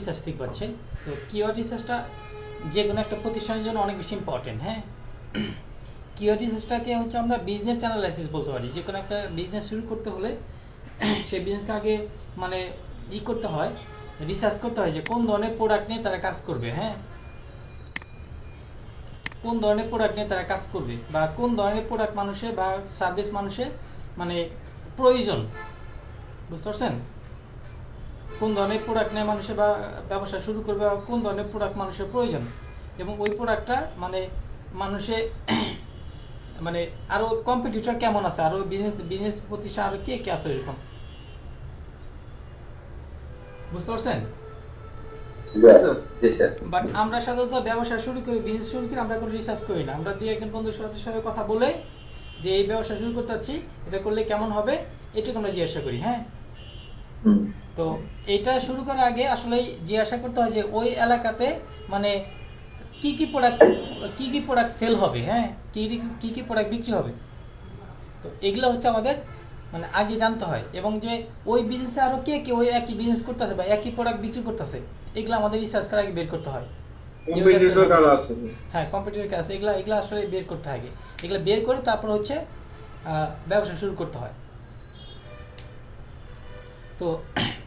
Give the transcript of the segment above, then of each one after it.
Research শিখবো হচ্ছে। তো কিওয়ার্ড রিসার্চটা যে কোনো একটা প্রতিষ্ঠানের জন্য অনেক বেশি ইম্পর্টেন্ট। হ্যাঁ, কিওয়ার্ড রিসার্চটাকে হচ্ছে আমরা বিজনেস অ্যানালাইসিস বলতে পারি। যে কোনো একটা বিজনেস শুরু করতে হলে সেই বিজনেসকে আগে মানে করতে হয়, রিসার্চ করতে হয় যে কোন ধরনের প্রোডাক্ট নিয়ে তারা কাজ করবে। হ্যাঁ, কোন ধরনের প্রোডাক্ট নিয়ে তারা কাজ করবে বা কোন ধরনের প্রোডাক্ট মানুষের বা সার্ভিস মানুষের মানে প্রয়োজন, বুঝতে পারছেন? কোন ধরনের প্রোডাক্ট নিয়ে মানুষের বা ব্যবসা শুরু করবে বা কোন ধরনের প্রোডাক্ট মানুষের প্রয়োজন, এবং ওই প্রোডাক্টটা মানে মানুষে মানে আরও কম্পিটিটর কেমন আছে, আরও বিজনেস প্রতিষ্ঠান আরও কে কে আছে এরকম, বুঝতে পারছেন? বাট আমরা সাধারণত ব্যবসা শুরু করি, বিজনেস শুরু করি, আমরা কোনো রিসার্চ করি না। আমরা দুই একজন বন্ধুর সাথে কথা বলে যে এই ব্যবসা শুরু করতে চাচ্ছি, এটা করলে কেমন হবে এটুকু আমরা জিজ্ঞাসা করি। হ্যাঁ, তো এটা শুরু করার আগে আসলে জিজ্ঞাসা করতে হয় যে ওই এলাকাতে মানে কি কি প্রোডাক্ট সেল হবে। হ্যাঁ, কি কি প্রোডাক্ট বিক্রি হবে। তো এগুলো হচ্ছে আমাদের মানে আগে জানতে হয়, এবং যে ওই বিজনেসে আরও কে কে ওই একই বিজনেস করতেছে বা একই প্রোডাক্ট বিক্রি করতেছে, এগুলো আমাদের রিসার্চ করার আগে বের করতে হয়। হ্যাঁ, কম্পিটিটর কাজ আছে, এগুলো আসলে বের করতে হয় আগে। এগুলো বের করে তারপর হচ্ছে ব্যবসা শুরু করতে হয়। তো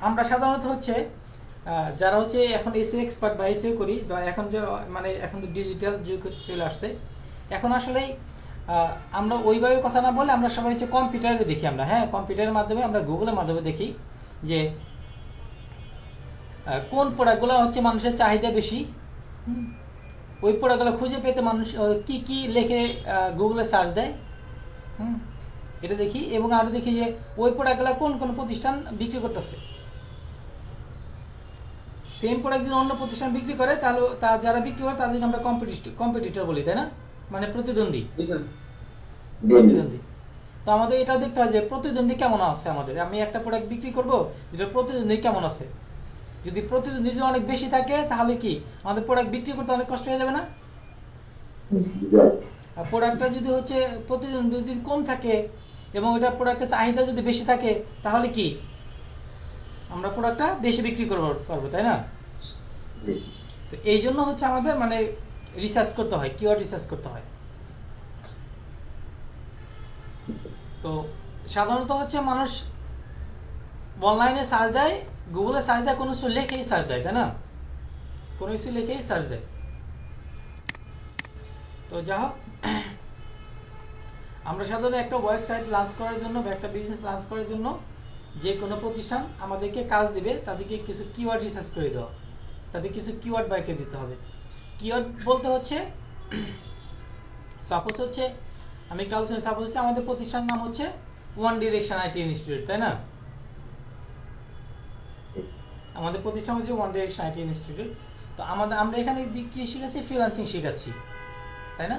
আমরা সাধারণত হচ্ছে যারা হচ্ছে এখন এসিও এক্সপার্ট বা এসিও করি, বা এখন যে মানে এখন তো ডিজিটাল যুগ চলে আসছে, এখন আসলেই আমরা ওইভাবে কথা না বলে আমরা সবাই হচ্ছে কম্পিউটারে দেখি আমরা। হ্যাঁ, কম্পিউটারের মাধ্যমে আমরা গুগলের মাধ্যমে দেখি যে কোন প্রোডাক্টগুলো হচ্ছে মানুষের চাহিদা বেশি। ওই প্রোডাক্টগুলো খুঁজে পেতে মানুষ কি কি লেখে গুগলে সার্চ দেয়, এটা দেখি। এবং আরও দেখি যে ওই প্রোডাক্টগুলো কোন কোন প্রতিষ্ঠান বিক্রি করতেছে। সেম প্রোডাক্ট যদি অন্য প্রতিষ্ঠান বিক্রি করে তাহলে যারা বিক্রি করে তাদেরকে আমরা কম্পিটিটর বলি, তাই না? মানে প্রতিদ্বন্দ্বী। তো আমাদের এটা দেখতে হয় যে প্রতিদ্বন্দ্বী কেমন আছে আমাদের। আমি একটা প্রোডাক্ট বিক্রি করব, যেটা প্রতিদ্বন্দ্বী কেমন আছে। যদি প্রতিদ্বন্দ্বী যদি অনেক বেশি থাকে তাহলে কি আমাদের প্রোডাক্ট বিক্রি করতে অনেক কষ্ট হয়ে যাবে না? আর প্রোডাক্টটা যদি হচ্ছে প্রতিদ্বন্দ্বী যদি কম থাকে এবং ওটা প্রোডাক্টের চাহিদা যদি বেশি থাকে তাহলে কি আমরা প্রোডাক্টটা বেশি বিক্রি করতে পারবো, তাই না? তো এই জন্য হচ্ছে আমাদের মানে রিসার্চ করতে হয়, কিওয়ার্ড রিসার্চ করতে হয়। তো সাধারণত হচ্ছে মানুষ অনলাইনে সার্চ দেয়, গুগলে সার্চ দেয়, কোনো কিছু লেখেই সার্চ দেয়, তাই না? কোনো কিছু লেখেই সার্চ দেয়। তো যা হোক, আমরা সাধারণত একটা ওয়েবসাইট লঞ্চ করার জন্য বা একটা বিজনেস লঞ্চ করার জন্য যে কোনো প্রতিষ্ঠান আমাদেরকে কাজ দিবে, তাদেরকে কিছু কিওয়ার্ড রিসার্চ করে দেওয়া, তাদের কিছু কিওয়ার্ড বাইর করে দিতে হবে। কিওয়ার্ড বলতে হচ্ছে সাপোজ হচ্ছে আমি একটা আলোচনা, সাপোজ হচ্ছে আমাদের প্রতিষ্ঠানের নাম হচ্ছে ওয়ান ডিরেকশন আইটি ইনস্টিটিউট, তাই না? আমাদের প্রতিষ্ঠান হচ্ছে ওয়ান ডিরেকশন আইটি ইনস্টিটিউট। তো আমরা এখানে কি শিখাচ্ছি? ফ্রিল্যান্সিং শিখাচ্ছি, তাই না?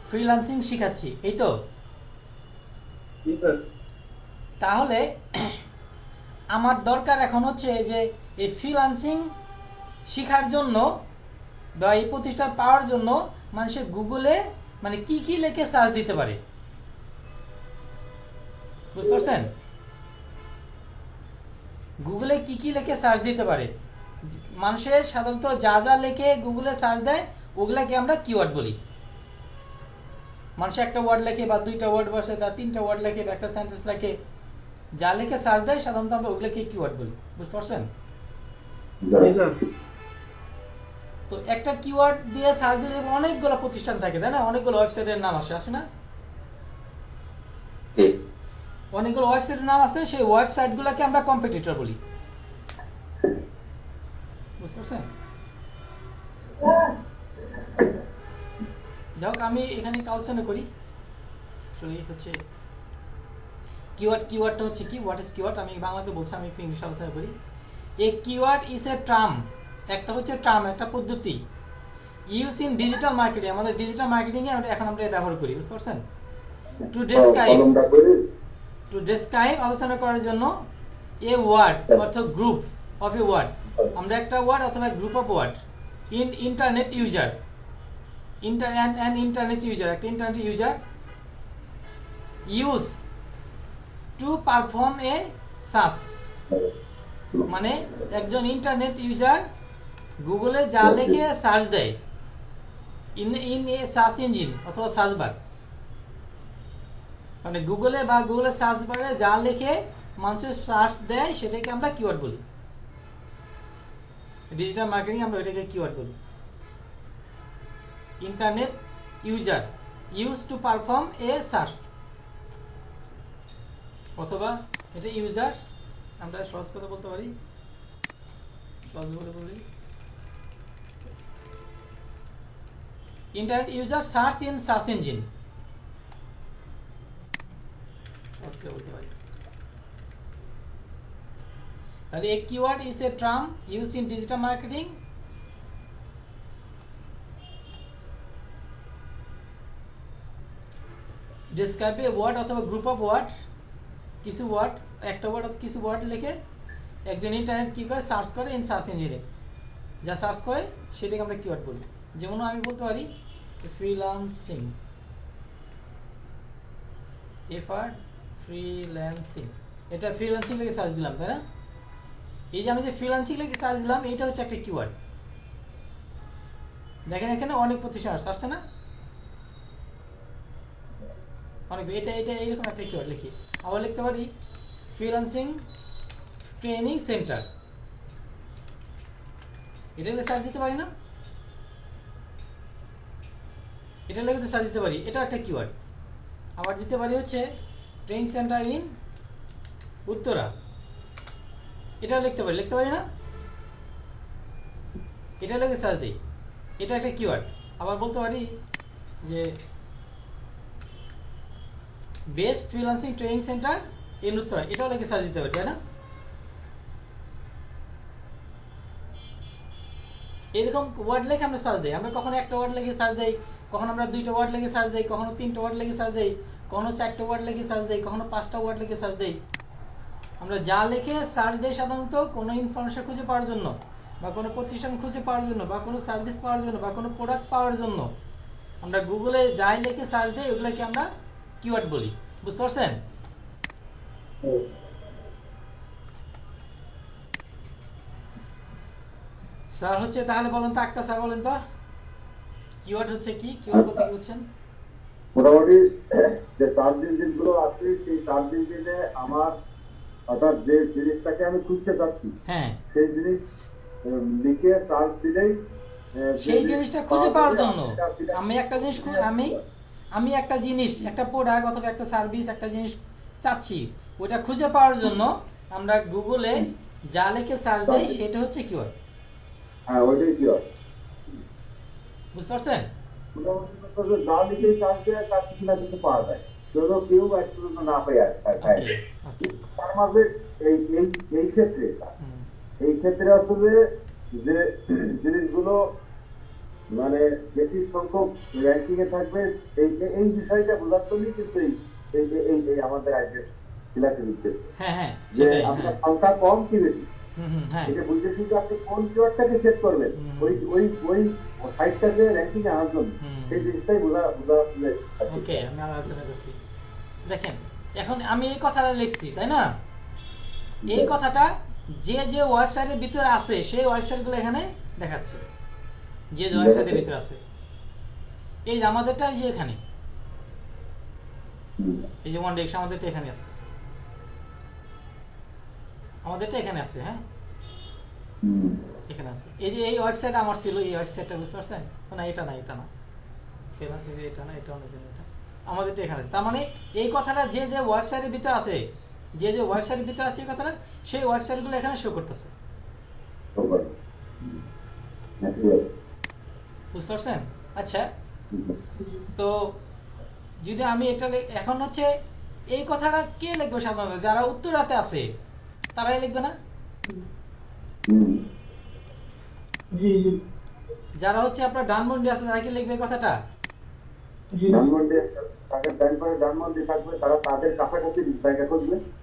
ফ্রিল্যান্সিং শিখাচ্ছি, এই তো। তাহলে আমার দরকার এখন হচ্ছে যে এই ফ্রিল্যান্সিং শেখার জন্য বা এই প্রতিষ্ঠান পাওয়ার জন্য মানুষের গুগলে মানে কি কি লেখে সার্চ দিতে পারে, বুঝতে পারছেন? গুগলে কি কি লেখে সার্চ দিতে পারে। মানুষের সাধারণত যা যা লেখে গুগলে সার্চ দেয় ওগুলাকে আমরা কিওয়ার্ড বলি। মানুষ একটা ওয়ার্ড লেখে বা দুইটা ওয়ার্ড বসে, তার তিনটা ওয়ার্ড লেখে বা একটা সেন্টেন্স লেখে, যা লেখে সার্চ দেয় সাধারণত আমরা ওগুলোকে কিওয়ার্ড বলি, বুঝতে পারছেন? তো একটা কিওয়ার্ড দিয়ে সার্চ দিলে অনেকগুলো প্রতিষ্ঠান থাকে, তাই না? অনেকগুলো ওয়েবসাইটের নাম আসে না? অনেকগুলো ওয়েবসাইটের নাম আছে, সেই ওয়েবসাইটগুলোকে আমরা কম্পিটিটর বলি, বুঝতে পারছেন? যাই হোক, আমি এখানে একটা আলোচনা করি। আসলে হচ্ছে কিওয়ার্ডটা হচ্ছে কি, হোয়াট ইজ কিওয়ার্ড, আমি বাংলাতে বলছি, আমি একটু ইংলিশে আলোচনা করি। এ কিওয়ার্ড ইজ এ টার্ম, একটা হচ্ছে টার্ম, একটা পদ্ধতি, ইউজ ইন ডিজিটাল মার্কেটিং, আমাদের ডিজিটাল মার্কেটিংয়ে এখন আমরা ব্যবহার করি, বুঝতে পারছেন? টু ডেসক্রাইব আলোচনা করার জন্য এ ওয়ার্ড অর্থাৎ গ্রুপ অফ এ ওয়ার্ড, আমরা একটা ওয়ার্ড অথবা group of word in internet user, internet user, একটা internet user use to perform a search, মানে একজন ইন্টারনেট ইউজার গুগলে যা লিখে সার্চ দেয় ইন এ সার্চ ইঞ্জিন অথবা সার্চ বার, মানে গুগলে বা গুগলের সার্চ বারে যা লিখে মানুষের সার্চ দেয় সেটাকে আমরা কিওয়ার্ড বলি। ডিজিটাল মার্কেটিং আমরা এটাকে কিওয়ার্ড বলি। Internet user use to perform a search, অথবা এটা ইউজার্স, আমরা সহজ কথা বলতে পারি, সহজ করে বলি internet user search in search engine, সহজ করে বলতে পারি। তাহলে a keyword is a term used in digital marketing describe a word অথবা গ্রুপ অফ ওয়ার্ড, কিছু ওয়ার্ড, একটা ওয়ার্ড অথবা কিছু ওয়ার্ড লিখে একজন ইন্টারনেট কি করে সার্চ করে ইন সার্চ ইঞ্জিনে, যা সার্চ করে সেটাকে আমরা কিওয়ার্ড বলি। যেমন আমি বলতে পারি ফ্রিল্যান্সিং, ফ্রিল্যান্সিং, এটা ফ্রিল্যান্সিং লিখে সার্চ দিলাম, তাই না? এই যে আমি যে ফ্রিল্যান্সিং লিখে সার্চ দিলাম এটা হচ্ছে একটা কিওয়ার্ড। দেখেন এখানে অনেক প্রতিষ্ঠান আসছে না, অনেক, এটা এটা এইরকম একটা কিওয়ার্ড লিখি। আবার লিখতে পারি ফ্রিল্যান্সিং ট্রেনিং সেন্টার, এটা লিখে সার্চ দিতে পারি না, এটা লিখে তো সার্চ দিতে পারি, এটাও একটা কিওয়ার্ড। আবার দিতে পারি হচ্ছে ট্রেনিং সেন্টার ইন উত্তরা, এটাও লিখতে পারি না, এটা লিখে সার্চ দিই, এটা একটা কিওয়ার্ড। আবার বলতে পারি যে best freelancing training centre in Uttara, এটাও লিখে সার্চ দিতে পারি, তাই না? এরকম ওয়ার্ড লিখে আমরা সার্চ দিই। আমরা কখনো একটা ওয়ার্ড লিখে সার্চ দিই, কখনো আমরা দুইটা ওয়ার্ড লিখে সার্চ দিই, কখনো তিনটা ওয়ার্ড লিখে সার্চ দিই, কখনো চারটা ওয়ার্ড লিখে সার্চ দিই, কখনো পাঁচটা ওয়ার্ড লিখে সার্চ দিই। আমরা যা লিখে সার্চ দিই সাধারণত কোনো ইনফরমেশন খুঁজে পাওয়ার জন্য, বা কোনো প্রতিষ্ঠান খুঁজে পাওয়ার জন্য, বা কোনো সার্ভিস পাওয়ার জন্য, বা কোনো প্রোডাক্ট পাওয়ার জন্য আমরা গুগলে যাই লিখে সার্চ দিই ওগুলোকে আমরা কিওয়ার্ড বলি। বুঝতে পারছেন? স্যার হচ্ছে, তাহলে বলেন তো আক্তার স্যার, বলেন তো কিওয়ার্ড হচ্ছে কি, কিওয়ার্ড বলতে কি বলছেন? মোটামুটি যে সার্চ ইঞ্জিন গুলো আছে সেই সার্চ ইঞ্জিনে আমার অর্থাৎ যে জিনিসটাকে আমি খুঁজতে চাচ্ছি, হ্যাঁ, সেই জিনিস লিখে সার্চ দিলেই সেই জিনিসটা খুঁজে পাওয়ার জন্য আমি একটা জিনিস আমি একটা জিনিস, একটা প্রোডাক্ট অথবা একটা সার্ভিস, একটা জিনিস চাচ্ছি, ওটা খুঁজে পাওয়ার জন্য আমরা গুগলে যা লিখে সার্চ দিই সেটা হচ্ছে কিওয়ার্ড। হ্যাঁ, ওইটাই কিওয়ার্ড। বুঝতে পারছেন? মোটামুটি যা লিখে সার্চ দেয় তার কিছু না কিছু পাওয়া যায়, কেউ একটু না পাই আর তার মাঝে এই ক্ষেত্রে আসলে যে জিনিসগুলো মানে বেশি সংখ্যক র্যাঙ্কিং এ থাকবে এই বিষয়টা বোঝার জন্যই কিন্তু এই আমাদের আজকে ক্লাসের উদ্দেশ্য। হ্যাঁ, যে আপনার সংখ্যা কম কি বেশি এটা বুঝতে শুধু আপনি কোন কিওয়ার্ডটাকে সেট করবেন ওই সাইটটাকে র্যাঙ্কিং এ আনার জন্য, সেই জিনিসটাই বোঝা। ওকে, আমি আলোচনা করছি। দেখেন এখন আমি এই কথাটা লিখছি, তাই না? এই কথাটা যে যে ওয়েবসাইটের ভিতরে আছে সেই ওয়েবসাইটগুলো এখানে দেখাচ্ছে, যে যে ওয়েবসাইটের ভিতরে আছে। এই যে আমাদেরটা, এই যে এখানে, এই যে ওয়ানডেক্স আমাদেরটা এখানে আছে, আমাদেরটা এখানে আছে, হ্যাঁ এখানে আছে। এই যে এই ওয়েবসাইট আমার ছিল, এই ওয়েবসাইটটা বুঝতে পারছেন না? এটা না, এটা না, এটা না, এটা অনেক, এটা আমাদেরটা এখানে আছে। তার মানে এই কথাটা যে যে ওয়েবসাইটের ভিতরে আছে, যে যে ওয়েবসাইটের ভিতরে আছে এই কথাটা, সেই ওয়েবসাইটগুলো এখানে শো করতেছে। বুঝতে পারছেন? আচ্ছা, তো যদি আমি এটা এখন হচ্ছে এই কথাটা কে লিখবে সাধারণত? যারা উত্তরাতে আছে তারাই লিখবে না? যারা হচ্ছে আপনার ডানমন্ডি আছে তারা কি লিখবে কথাটা?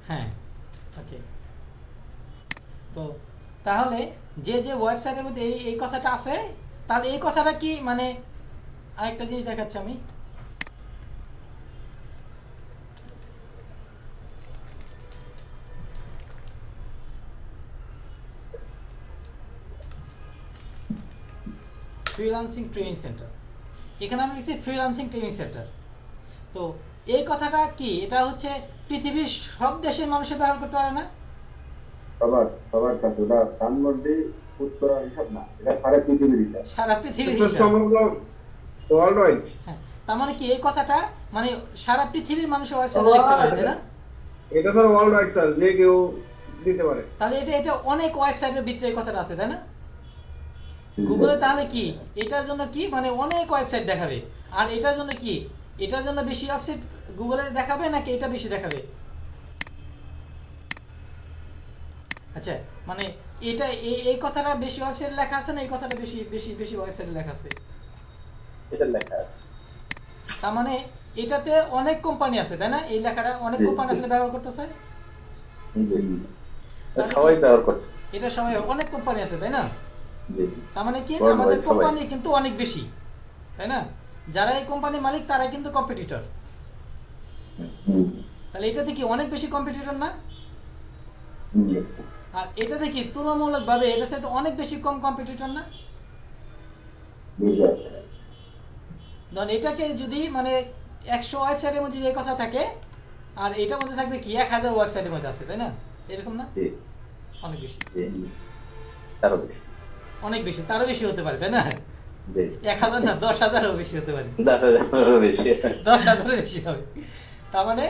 হ্যাঁ, ওকে। তো তাহলে যে যে ওয়েবসাইটের মধ্যে এই কথাটা আছে, তাহলে এই কথাটা কি, মানে আরেকটা জিনিস দেখাচ্ছি আমি। ফ্রিল্যান্সিং ট্রেনিং সেন্টার, এখানে আমি লিখছি ফ্রিল্যান্সিং ট্রেনিং সেন্টার। তো এই কথাটা কি, এটা হচ্ছে পৃথিবীর সব দেশের মানুষের ব্যবহার করতে পারে না? সবার কাছে ওটা ধানমন্ডি উত্তরা হিসাব না, এটা সারা পৃথিবীর হিসাব। সারা পৃথিবীর এটা হিসাব। সমগ্র ওয়ার্ল্ড ওয়াইড। হ্যাঁ, তার মানে কি এই কথাটা মানে সারা পৃথিবীর মানুষের ওয়েবসাইটে লিখতে পারে, তাই না? এটা স্যার ওয়ার্ল্ড ওয়াইড স্যার, যে কেউ দিতে পারে। তাহলে এটা অনেক ওয়েবসাইটের ভিতরে এই কথাটা আছে, তাই না? গুগলে তাহলে কি এটার জন্য কি মানে অনেক ওয়েবসাইট দেখাবে, আর এটার জন্য কি এটার জন্য বেশি ওয়েবসাইট গুগলে দেখাবে নাকি এটা বেশি দেখাবে? আচ্ছা, মানে এটা এই কথাটা বেশি ওয়েবসাইটে লেখা আছে না এই কথাটা বেশি বেশি বেশি ওয়েবসাইটে লেখা আছে? এটা লেখা আছে। তার মানে এটাতে অনেক কোম্পানি আছে, তাই না? এই লেখাটা অনেক কোম্পানি আসলে ব্যবহার করতেছে, সবাই ব্যবহার করছে। এটা সবাই অনেক কোম্পানি আছে, তাই না? তার মানে কি Worldwide আমাদের সবাই। কোম্পানি কিন্তু অনেক বেশি, তাই না? যারা এই কোম্পানির মালিক তারা কিন্তু কম্পিটিটর। তাহলে এটাতে কি অনেক বেশি কম্পিটিটর না? আর এটাতে কি তুলনামূলকভাবে এটার সাথে অনেক বেশি কম কম্পিটিটর না? ধরুন এটাকে যদি মানে 100 ওয়েবসাইটের মধ্যে এই কথা থাকে, আর এটার মধ্যে থাকবে কি 1000 ওয়েবসাইটের মধ্যে আছে, তাই না? এরকম না? অনেক বেশি, তারও বেশি, অনেক বেশি, তারও বেশি হতে পারে, তাই না? 1000 না 10,000ও বেশি হতে পারে, 10,000 বেশি হবে। তার মানে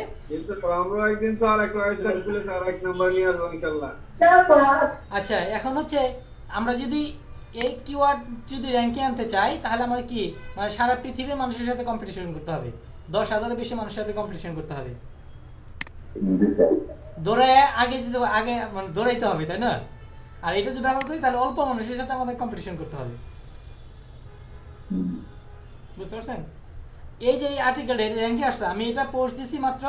আমরা একদিন স্যার একটা ওয়েবসাইট খুলে স্যার এক নাম্বার নিয়ে আসবো ইনশাআল্লাহ। আচ্ছা, এখন হচ্ছে আমরা যদি এই কিওয়ার্ড যদি র্যাঙ্কে আনতে চাই তাহলে আমার কি মানে সারা পৃথিবীর মানুষের সাথে কম্পিটিশন করতে হবে, 10,000-এর বেশি মানুষের সাথে কম্পিটিশন করতে হবে, দৌড়ায় আগে যদি আগে মানে দৌড়াইতে হবে, তাই না? আর এটা যদি ব্যবহার করি তাহলে অল্প মানুষের সাথে আমাদের কম্পিটিশন করতে হবে, বুঝতে পারছেন? এই যে এই আর্টিকেলটা এটা র্যাঙ্কে আসছে, আমি এটা পোস্ট দিছি মাত্র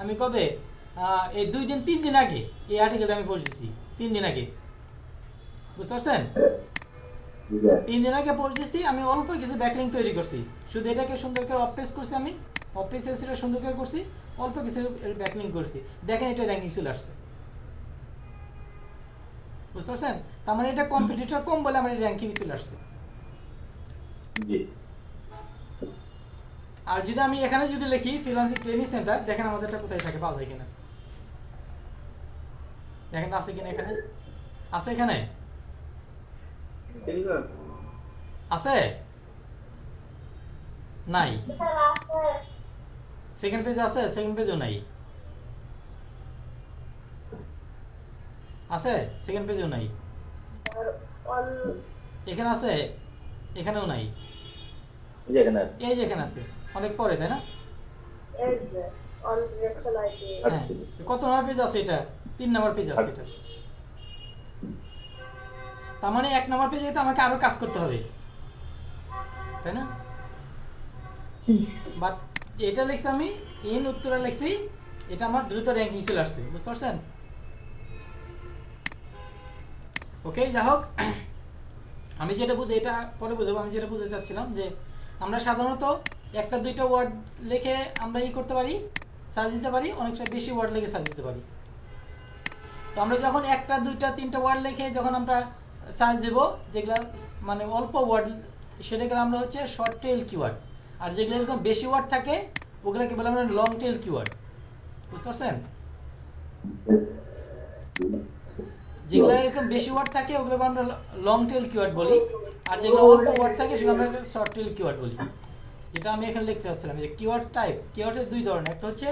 আমি কবে এই 2-3 দিন আগে এই আর্টিকেলটা আমি পোস্ট দিছি, 3 দিন আগে, বুঝতে পারছেন? 3 দিন আগে পোস্ট দিছি, আমি অল্প কিছু ব্যাকলিঙ্ক তৈরি করছি, শুধু এটাকে সুন্দর করে অফ পেজ করছি, আমি অফ পেজ এসিটা সুন্দর করে করছি, অল্প কিছু ব্যাকলিঙ্ক করছি, দেখেন এটা র্যাঙ্কিং চলে আসছে, বুঝতে পারছেন? তার মানে এটা কম্পিটিটর কম বলে আমার র্যাঙ্কিং চলে আসছে। আর যদি আমি এখানে যদি লিখি ফ্রিল্যান্সিং ট্রেনিং সেন্টার, দেখেন আমাদেরটা কোথায় থাকে, পাওয়া যায় কিনা, দেখেন আছে কিনা, এখানে আছে, এখানে আছে নাই, সেকেন্ড পেজ আছে, সেকেন্ড পেজও নাই, আছে সেকেন্ড পেজও নাই, এখানে আছে, এখানেও নাই, এই যে এখানে আছে, অনেক পরে, তাই না? হ্যাঁ, কত নম্বর পেজ আছে এটা? 3 নম্বর পেজ আছে এটা। তার মানে 1 নম্বর পেজে তো আমাকে আরো কাজ করতে হবে, তাই না? বাট এটা লিখছি আমি ইন উত্তরা লিখছি, এটা আমার দ্রুত র্যাঙ্কিং চলে আসছে, বুঝতে পারছেন? ওকে, যাই হোক, আমি যেটা বুঝি এটা পরে বুঝবো, আমি যেটা বুঝতে চাচ্ছিলাম যে আমরা সাধারণত 1-2টা ওয়ার্ড লিখে আমরা করতে পারি, সার্চ দিতে পারি, অনেকটা বেশি ওয়ার্ড লিখে সার্চ দিতে পারি। তো আমরা যখন 1, 2, 3টা ওয়ার্ড লিখে যখন আমরা সার্চ দেব, যেগুলো মানে অল্প ওয়ার্ড, সেটাকে আমরা হচ্ছে শর্ট টেল কিওয়ার্ড, আর যেগুলো এরকম বেশি ওয়ার্ড থাকে ওগুলোকে বলে আমরা লং টেল কিওয়ার্ড, বুঝতে পারছেন? যেগুলো এরকম বেশি ওয়ার্ড থাকে ওগুলোকে আমরা লং টেল কিওয়ার্ড বলি, আর যেগুলো অল্প ওয়ার্ড থাকে সেগুলো আমরা শর্ট টেল কিওয়ার্ড বলি। যেটা আমি এখানে লিখতে চাচ্ছিলাম যে কিওয়ার্ড টাইপ, কিওয়ার্ডের 2 ধরনের, একটা হচ্ছে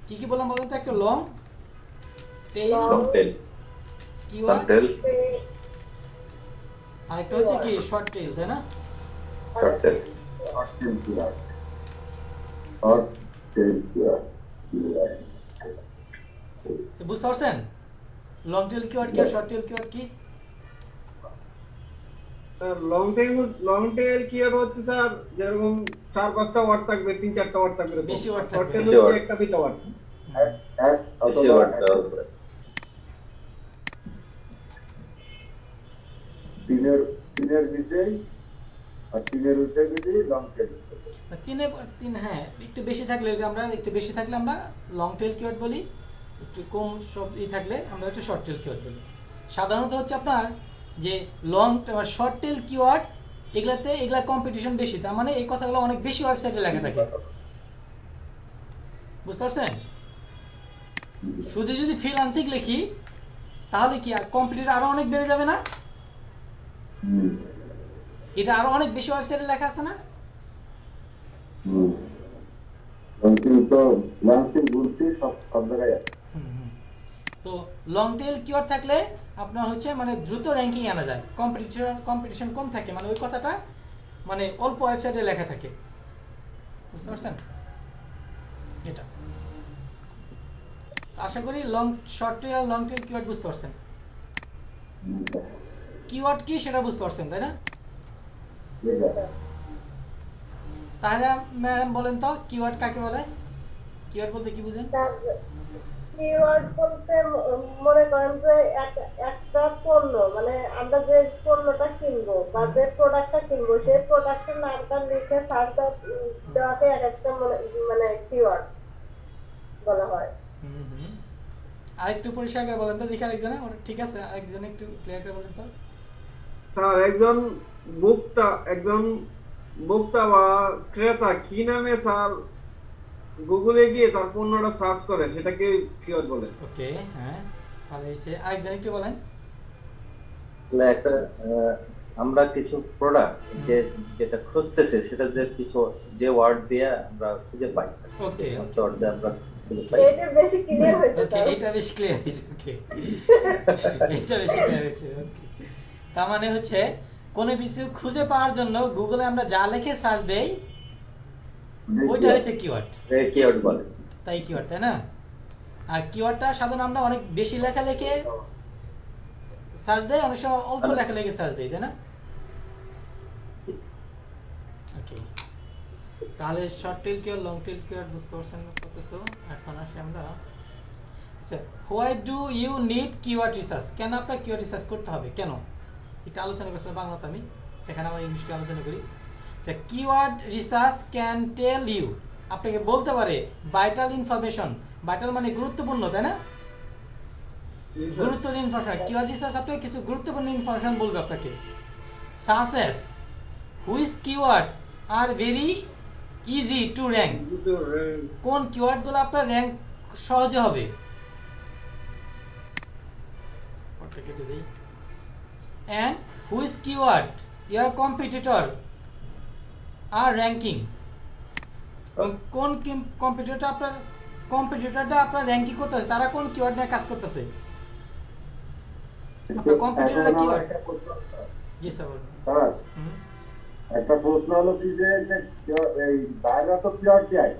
কি কি বললাম বলতো, একটা লং টেল কিওয়ার্ড, আর একটা হচ্ছে কি শর্ট টেল, তাই না? তো বুঝতে পারছেন লং টেল কিওয়ার্ড কি আর শর্ট টেল কিওয়ার্ড কি? লং টেল কিওয়ার্ড হচ্ছে স্যার যেরকম 4-5টা ওয়ার্ড থাকবে, 3-4টা ওয়ার্ড থাকবে, বেশি ওয়ার্ড শর্ট থাকবে, টেল হচ্ছে একটা দুইটা ওয়ার্ড, বেশি ওয়ার্ড তিনের নিচে আর তিনের উপরে যদি লং টেল, তিন হ্যাঁ, একটু বেশি থাকলে আমরা লং টেল কিওয়ার্ড বলি, একটু কম সব থাকলে আমরা একটু শর্ট টেল কিওয়ার্ড বলি। সাধারণত হচ্ছে আপনার যে লং শর্ট টেল কিওয়ার্ড এগুলা কম্পিটিশন বেশি, তার মানে এই কথাগুলো অনেক বেশি ওয়েবসাইটে লেখা থাকে, বুঝতে পারছেন? শুধু যদি ফ্রিল্যান্সিং লিখি তাহলে কি কম্পিটিটর আরো অনেক বেড়ে যাবে না? এটা আরো অনেক বেশি ওয়েবসাইটে লেখা আছে না? তো লং টেল কিওয়ার্ড থাকলে আপনার হচ্ছে মানে দ্রুত র্যাঙ্কিং আনা যায়, কম্পিটিশন কম থাকে, মানে ওই কথাটা মানে অল্প ওয়েবসাইটে লেখা থাকে, বুঝতে পারছেন? এটা আশা করি শর্ট টেল আর লং টেল কিওয়ার্ড বুঝতে পারছেন। কিওয়ার্ড কি সেটা বুঝতে পারছেন, তাই না? তাহলে ম্যাডাম বলেন তো কিওয়ার্ড কাকে বলে? কিওয়ার্ড বলতে কি বুঝেন? কিওয়ার্ড বলতে মনে করেন যে একটা পণ্য, মানে আমরা যে পণ্যটা কিনবো বা যে প্রোডাক্টটা কিনবো সেই প্রোডাক্টের নামটা লিখে সার্চ দেওয়াকে এক একটা মানে কিওয়ার্ড বলা হয়। আরেকটু পরিষ্কার করে বলেন তো দেখি আরেকজনে, ওটা ঠিক আছে, আরেকজনে একটু ক্লিয়ার করে বলেন তো। স্যার একজন ভোক্তা বা ক্রেতা কি নামে স্যার গুগলে গিয়ে তার পণ্যটা সার্চ করে সেটাকে কিওয়ার্ড বলে। ওকে, হ্যাঁ ভালো হয়েছে। আরেকজন একটু বলেন। একটা আমরা কিছু প্রোডাক্ট যেটা খুঁজতেছে সেটা কিছু যে ওয়ার্ড দিয়ে আমরা খুঁজে পাই, ওকে ওয়ার্ড দিয়ে আমরা খুঁজে পাই। এটা বেশি ক্লিয়ার হয়েছে ওকে, এটা বেশি ক্লিয়ার হয়েছে। ওকে, এটা বেশি ক্লিয়ার হয়েছে। ওকে, তার মানে হচ্ছে কোনো কিছু খুঁজে পাওয়ার জন্য গুগলে আমরা যা লিখে সার্চ দেই ওইটা হচ্ছে কিওয়ার্ড, কিওয়ার্ড বলে, তাই কিওয়ার্ড, তাই না? আর কিওয়ার্ডটা সাধারণত আমরা অনেক বেশি লেখা লিখে সার্চ দেই, অনেক সময় অল্প লেখা লিখে সার্চ দেই, তাই না? ওকে, তাহলে short tail keyword long tail keyword বুঝতে পারছেন তো? এখন আসি আমরা, আচ্ছা, why do you need keyword research? কেন আপনার কিওয়ার্ড রিসার্চ করতে হবে, কেন? এটা আলোচনা করছিলাম বাংলাতে আমি, এখানে আমরা ইংলিশে আলোচনা করি। আচ্ছা, keyword research can tell you, আপনাকে বলতে পারে ভাইটাল ইনফরমেশন, ভাইটাল মানে গুরুত্বপূর্ণ, তাই না? গুরুত্বপূর্ণ ইনফরমেশন, কিওয়ার্ড রিসার্চ আপনাকে কিছু গুরুত্বপূর্ণ ইনফরমেশন বলবে আপনাকে, such as which keyword are very easy to rank, কোন কিওয়ার্ডগুলো আপনার র্যাঙ্ক সহজে হবে। ওটা কেটে দেই। and which keyword your competitor are ranking, কোন কম্পিটিটরটা আপনার র্যাঙ্কিং করতেছে, তারা কোন কিওয়ার্ড নিয়ে কাজ করতেছে, আপনার কম্পিটিটরটা কিওয়ার্ড। জি স্যার বলুন। একটা প্রশ্ন হলো কি যে এই বাইরে তো কিওয়ার্ড দেয়,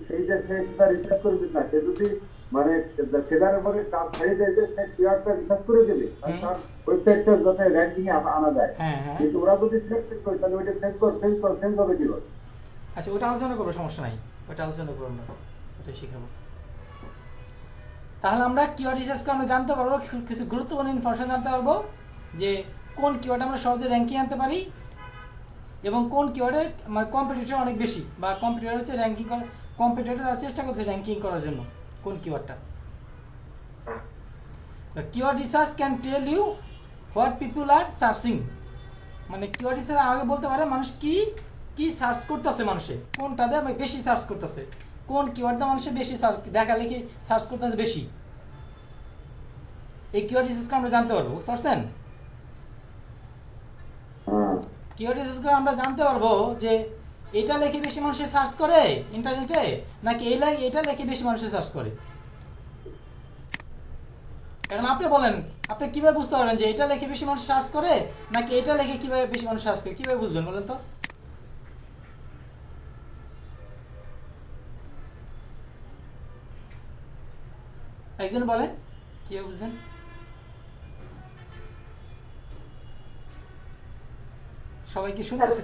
সেই যে সেটা রিসার্চ করবে না, সে যদি মানে সেটার উপরে কাজ হয়ে যায় যে সে কিওয়ার্ডটা রিসার্চ করে দেবে, তার ওয়েবসাইটটা যাতে র্যাঙ্কিং এ আনা যায়। কিন্তু ওরা যদি সিলেক্ট করে তাহলে ওইটা চেঞ্জ হবে কি করে? আচ্ছা, ওটা আলোচনা করবো, সমস্যা নাই, ওটা আলোচনা করবো আমরা, ওটা শিখাবো। তাহলে আমরা কিওয়ার্ড রিসার্চ করে আমরা জানতে পারবো কিছু গুরুত্বপূর্ণ ইনফরমেশন জানতে পারবো, যে কোন কিওয়ার্ড আমরা সহজে র্যাঙ্কিং আনতে পারি এবং কোন কিওয়ার্ডের মানে কম্পিটিটর অনেক বেশি, বা কম্পিটিটর হচ্ছে র্যাঙ্কিং করার, কম্পিটিটর তারা চেষ্টা করছে র্যাঙ্কিং করার জন্য কোন কিওয়ার্ডটা। The keyword research can tell you what people are searching, মানে কিওয়ার্ড রিসার্চ আগে বলতে পারে মানুষ কি সার্চ করতেছে, মানুষে কোনটা দিয়ে বেশি সার্চ করতেছে, কোন কিওয়ার্ড দিয়ে মানুষের বেশি দেখা লেখি সার্চ করতেছে বেশি, এই কিওয়ার্ড রিসার্চকে আমরা জানতে পারবো, বুঝতে পারছেন? কিওয়ার্ড রিসার্চ করে আমরা জানতে পারবো যে এটা লেখে বেশি মানুষের সার্চ করে ইন্টারনেটে, নাকি এটা লেখে বেশি মানুষের সার্চ করে। এখন আপনি বলেন, আপনি কিভাবে বুঝতে পারবেন যে এটা লেখে বেশি মানুষ সার্চ করে নাকি এটা লেখে কিভাবে বেশি মানুষ সার্চ করে, কিভাবে বুঝবেন বলেন তো? একজন বলেন কিভাবে বুঝবেন? সবাই কি শুনতেছে?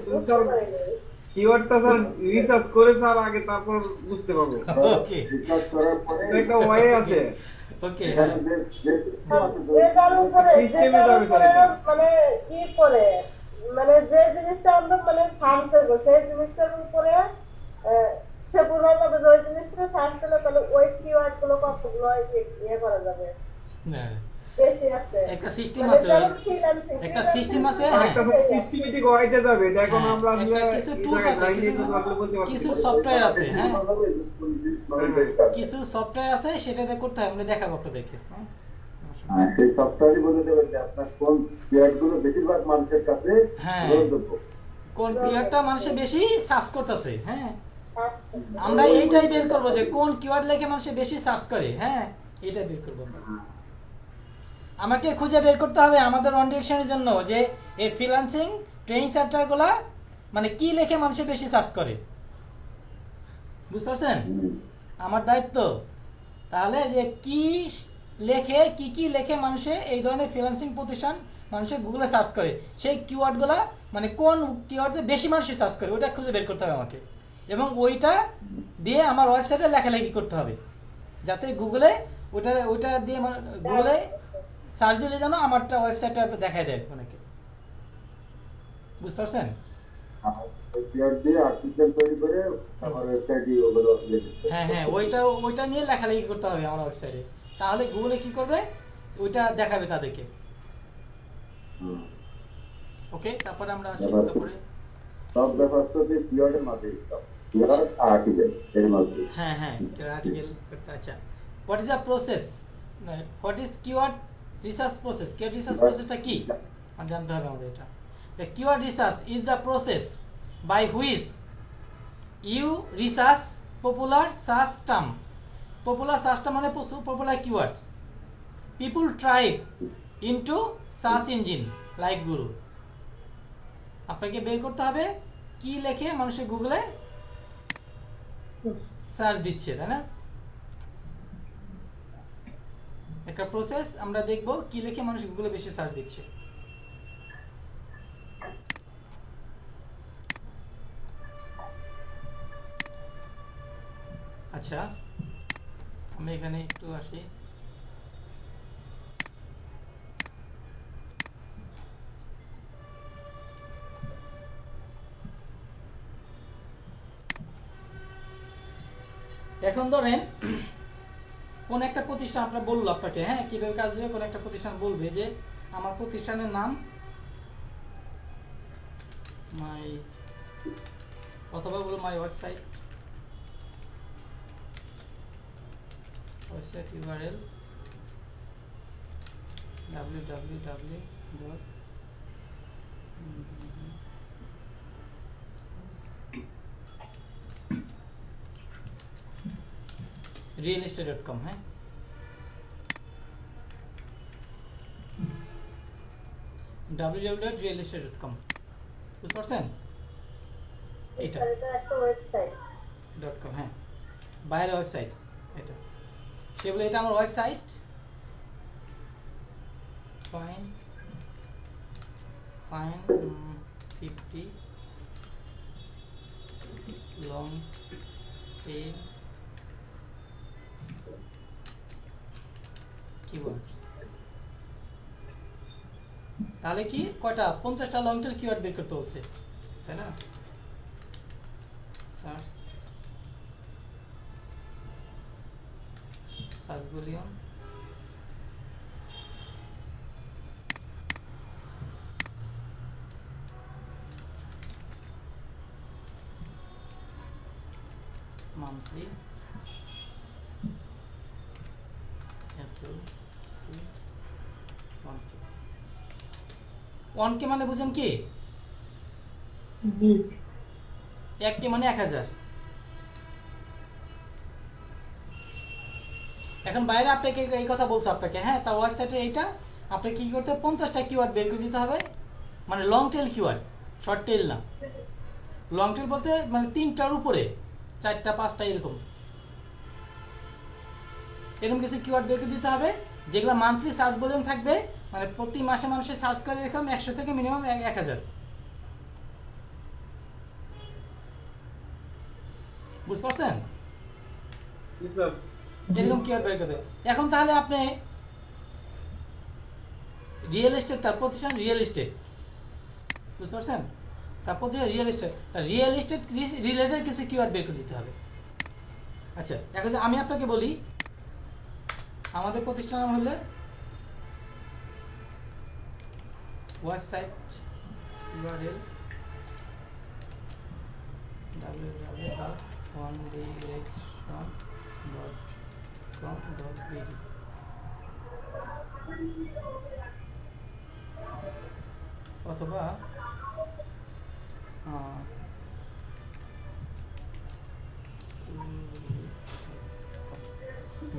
কিওয়ার্ডটা স্যার রিসার্চ করে স্যার আগে, তারপর বুঝতে পারবো। ওকে, রিসার্চ করার পরে একটা ওয়ে আছে। ওকে, এটার উপরে মানে কি করে, মানে যে জিনিসটা আমরা মানে সার্চ করবো সেই জিনিসটার উপরে সে বোঝা যাবে যে ওই জিনিসটা সার্চ করলে তাহলে ওই কিওয়ার্ড গুলো কতগুলো ইয়ে করা যাবে। হ্যাঁ, বেশি আছে একটা সিস্টেম মানে আছে, যেমন freelancing, একটা freelancing সিস্টেম আছে, আর হ্যাঁ। একটা সিস্টেমেটিক ওয়াইতে যাবে, এটা এখন হ্যাঁ, আমরা আসলে একটা কিছু এই tools জায়গায় আছে, যাইনি, কিছু- এজন্য আসলে বলতে পারছি কিছু না। সফটওয়্যার আছে, হ্যাঁ, হ্যাঁ। কিছু সফটওয়্যার আছে, সেটাতে করতে হয়, আমরা দেখাবো আপনাদেরকে, হ্যাঁ। সেই সফটওয়্যারই বলে দেবে যে আপনার কোন কিওয়ার্ড গুলো বেশিরভাগ মানুষের কাছে হ্যাঁ। গ্রহণযোগ্য। কোন কিওয়ার্ডটা মানুষে বেশি সার্চ করতেছে, হ্যাঁ, আচ্ছা। আমরা এইটাই বের করবো যে কোন কিওয়ার্ড লেখে মানুষে বেশি সার্চ করে, হ্যাঁ, এটা বের করবো আমরা। আমাকে খুঁজে বের করতে হবে আমাদের ওয়ান ডিরেকশনের জন্য যে এই ফ্রিল্যান্সিং ট্রেনিং সেন্টারগুলো মানে কি লেখে মানুষে বেশি সার্চ করে, বুঝতে পারছেন? আমার দায়িত্ব তাহলে যে কি লেখে, কি লেখে মানুষে এই ধরনের ফ্রিল্যান্সিং প্রতিষ্ঠান মানুষে গুগলে সার্চ করে, সেই কিওয়ার্ডগুলো মানে কোন কিওয়ার্ডে বেশি মানুষই সার্চ করে ওইটা খুঁজে বের করতে হবে আমাকে, এবং ওইটা দিয়ে আমার ওয়েবসাইটে লেখালেখি করতে হবে, যাতে গুগলে ওইটা দিয়ে গুগলে সার্চ দিলে যেন আমারটা ওয়েবসাইটটা দেখায় দেয় অনেকে, বুঝতে পারছেন? কিওয়ার্ড দিয়ে আর্টিকেল তৈরি করে আমার ওয়েবসাইটে ওগুলো দিয়ে দিতে। হ্যাঁ, ওইটা নিয়ে লেখালেখি করতে হবে আমার ওয়েবসাইটে, তাহলে গুগলে কি করবে ওইটা দেখাবে তাদেরকে। ওকে, তারপরে আমরা আসি, তারপরে সব ব্যাপারটা যে কিওয়ার্ডের মাঝে কিওয়ার্ড আর আর্টিকেল এর মধ্যে। হ্যাঁ, আর্টিকেল করতে। আচ্ছা, what is the process, what is keyword research process? Keyword research প্রসেসটা কি জানতে হবে আমাদের। এটা যে keyword research is the process by which you research popular search term. Popular search term মানে popular keyword people type into search engine like Google. আপনাকে বের করতে হবে কি লেখে মানুষের গুগলে সার্চ দিচ্ছে, তাই না? একটা প্রসেস আমরা দেখব কি লিখে মানুষ গুগলে বেশি সার্চ দিচ্ছে। আচ্ছা, আমি এখানে একটু আসি। এখন ধরেন কোন একটা প্রতিষ্ঠান আপনার বললো আপনাকে, হ্যাঁ, কিভাবে কাজ দেবে, কোন একটা প্রতিষ্ঠান বলবে যে আমার প্রতিষ্ঠানের নাম মাই, অথবা বলো মাই ওয়েবসাইট ইউআরএল www. realestate.com, হ্যাঁ, www.realestate.com, বুঝতে পারছেন? এটা এটা একটা ওয়েবসাইট .com, হ্যাঁ, বাইরের ওয়েবসাইট এটা। সে বলে এটা আমার website, fine 50 long tail keywords. তাহলে কি কয়টা 50টা লং টেল কিওয়ার্ড বের করতে বলছে, তাই না? Search volume monthly April 1K মানে বুঝেন কি? 1K মানে 1000। এখন বাইরে আপনাকে এই কথা বলছে আপনাকে, হ্যাঁ, তার ওয়েবসাইটে এইটা আপনাকে কি করতে হবে, 50টা কিওয়ার্ড বের করে দিতে হবে, মানে long tail keyword, short tail না। লং টেল বলতে মানে 3টার উপরে, 4টা 5টা এরকম কিছু কিওয়ার্ড বের করে দিতে হবে, যেগুলো মান্থলি সার্চ ভলিউম থাকবে, মানে প্রতি মাসে মানুষের সার্চ করে এরকম 100 থেকে মিনিমাম 1000, বুঝতে পারছেন? এরকম কিওয়ার্ড বের করতে। এখন তাহলে আপনি রিয়েল এস্টেট, তার প্রতিষ্ঠান রিয়েল এস্টেট, বুঝতে পারছেন? তার প্রতিষ্ঠান রিয়েল এস্টেট, তার রিয়েল এস্টেট রিলেটেড কিছু কিওয়ার্ড বের করে দিতে হবে। আচ্ছা, এখন আমি আপনাকে বলি আমাদের প্রতিষ্ঠান নাম হলে ওয়েবসাইট URL www.onedirection.com.bd অথবা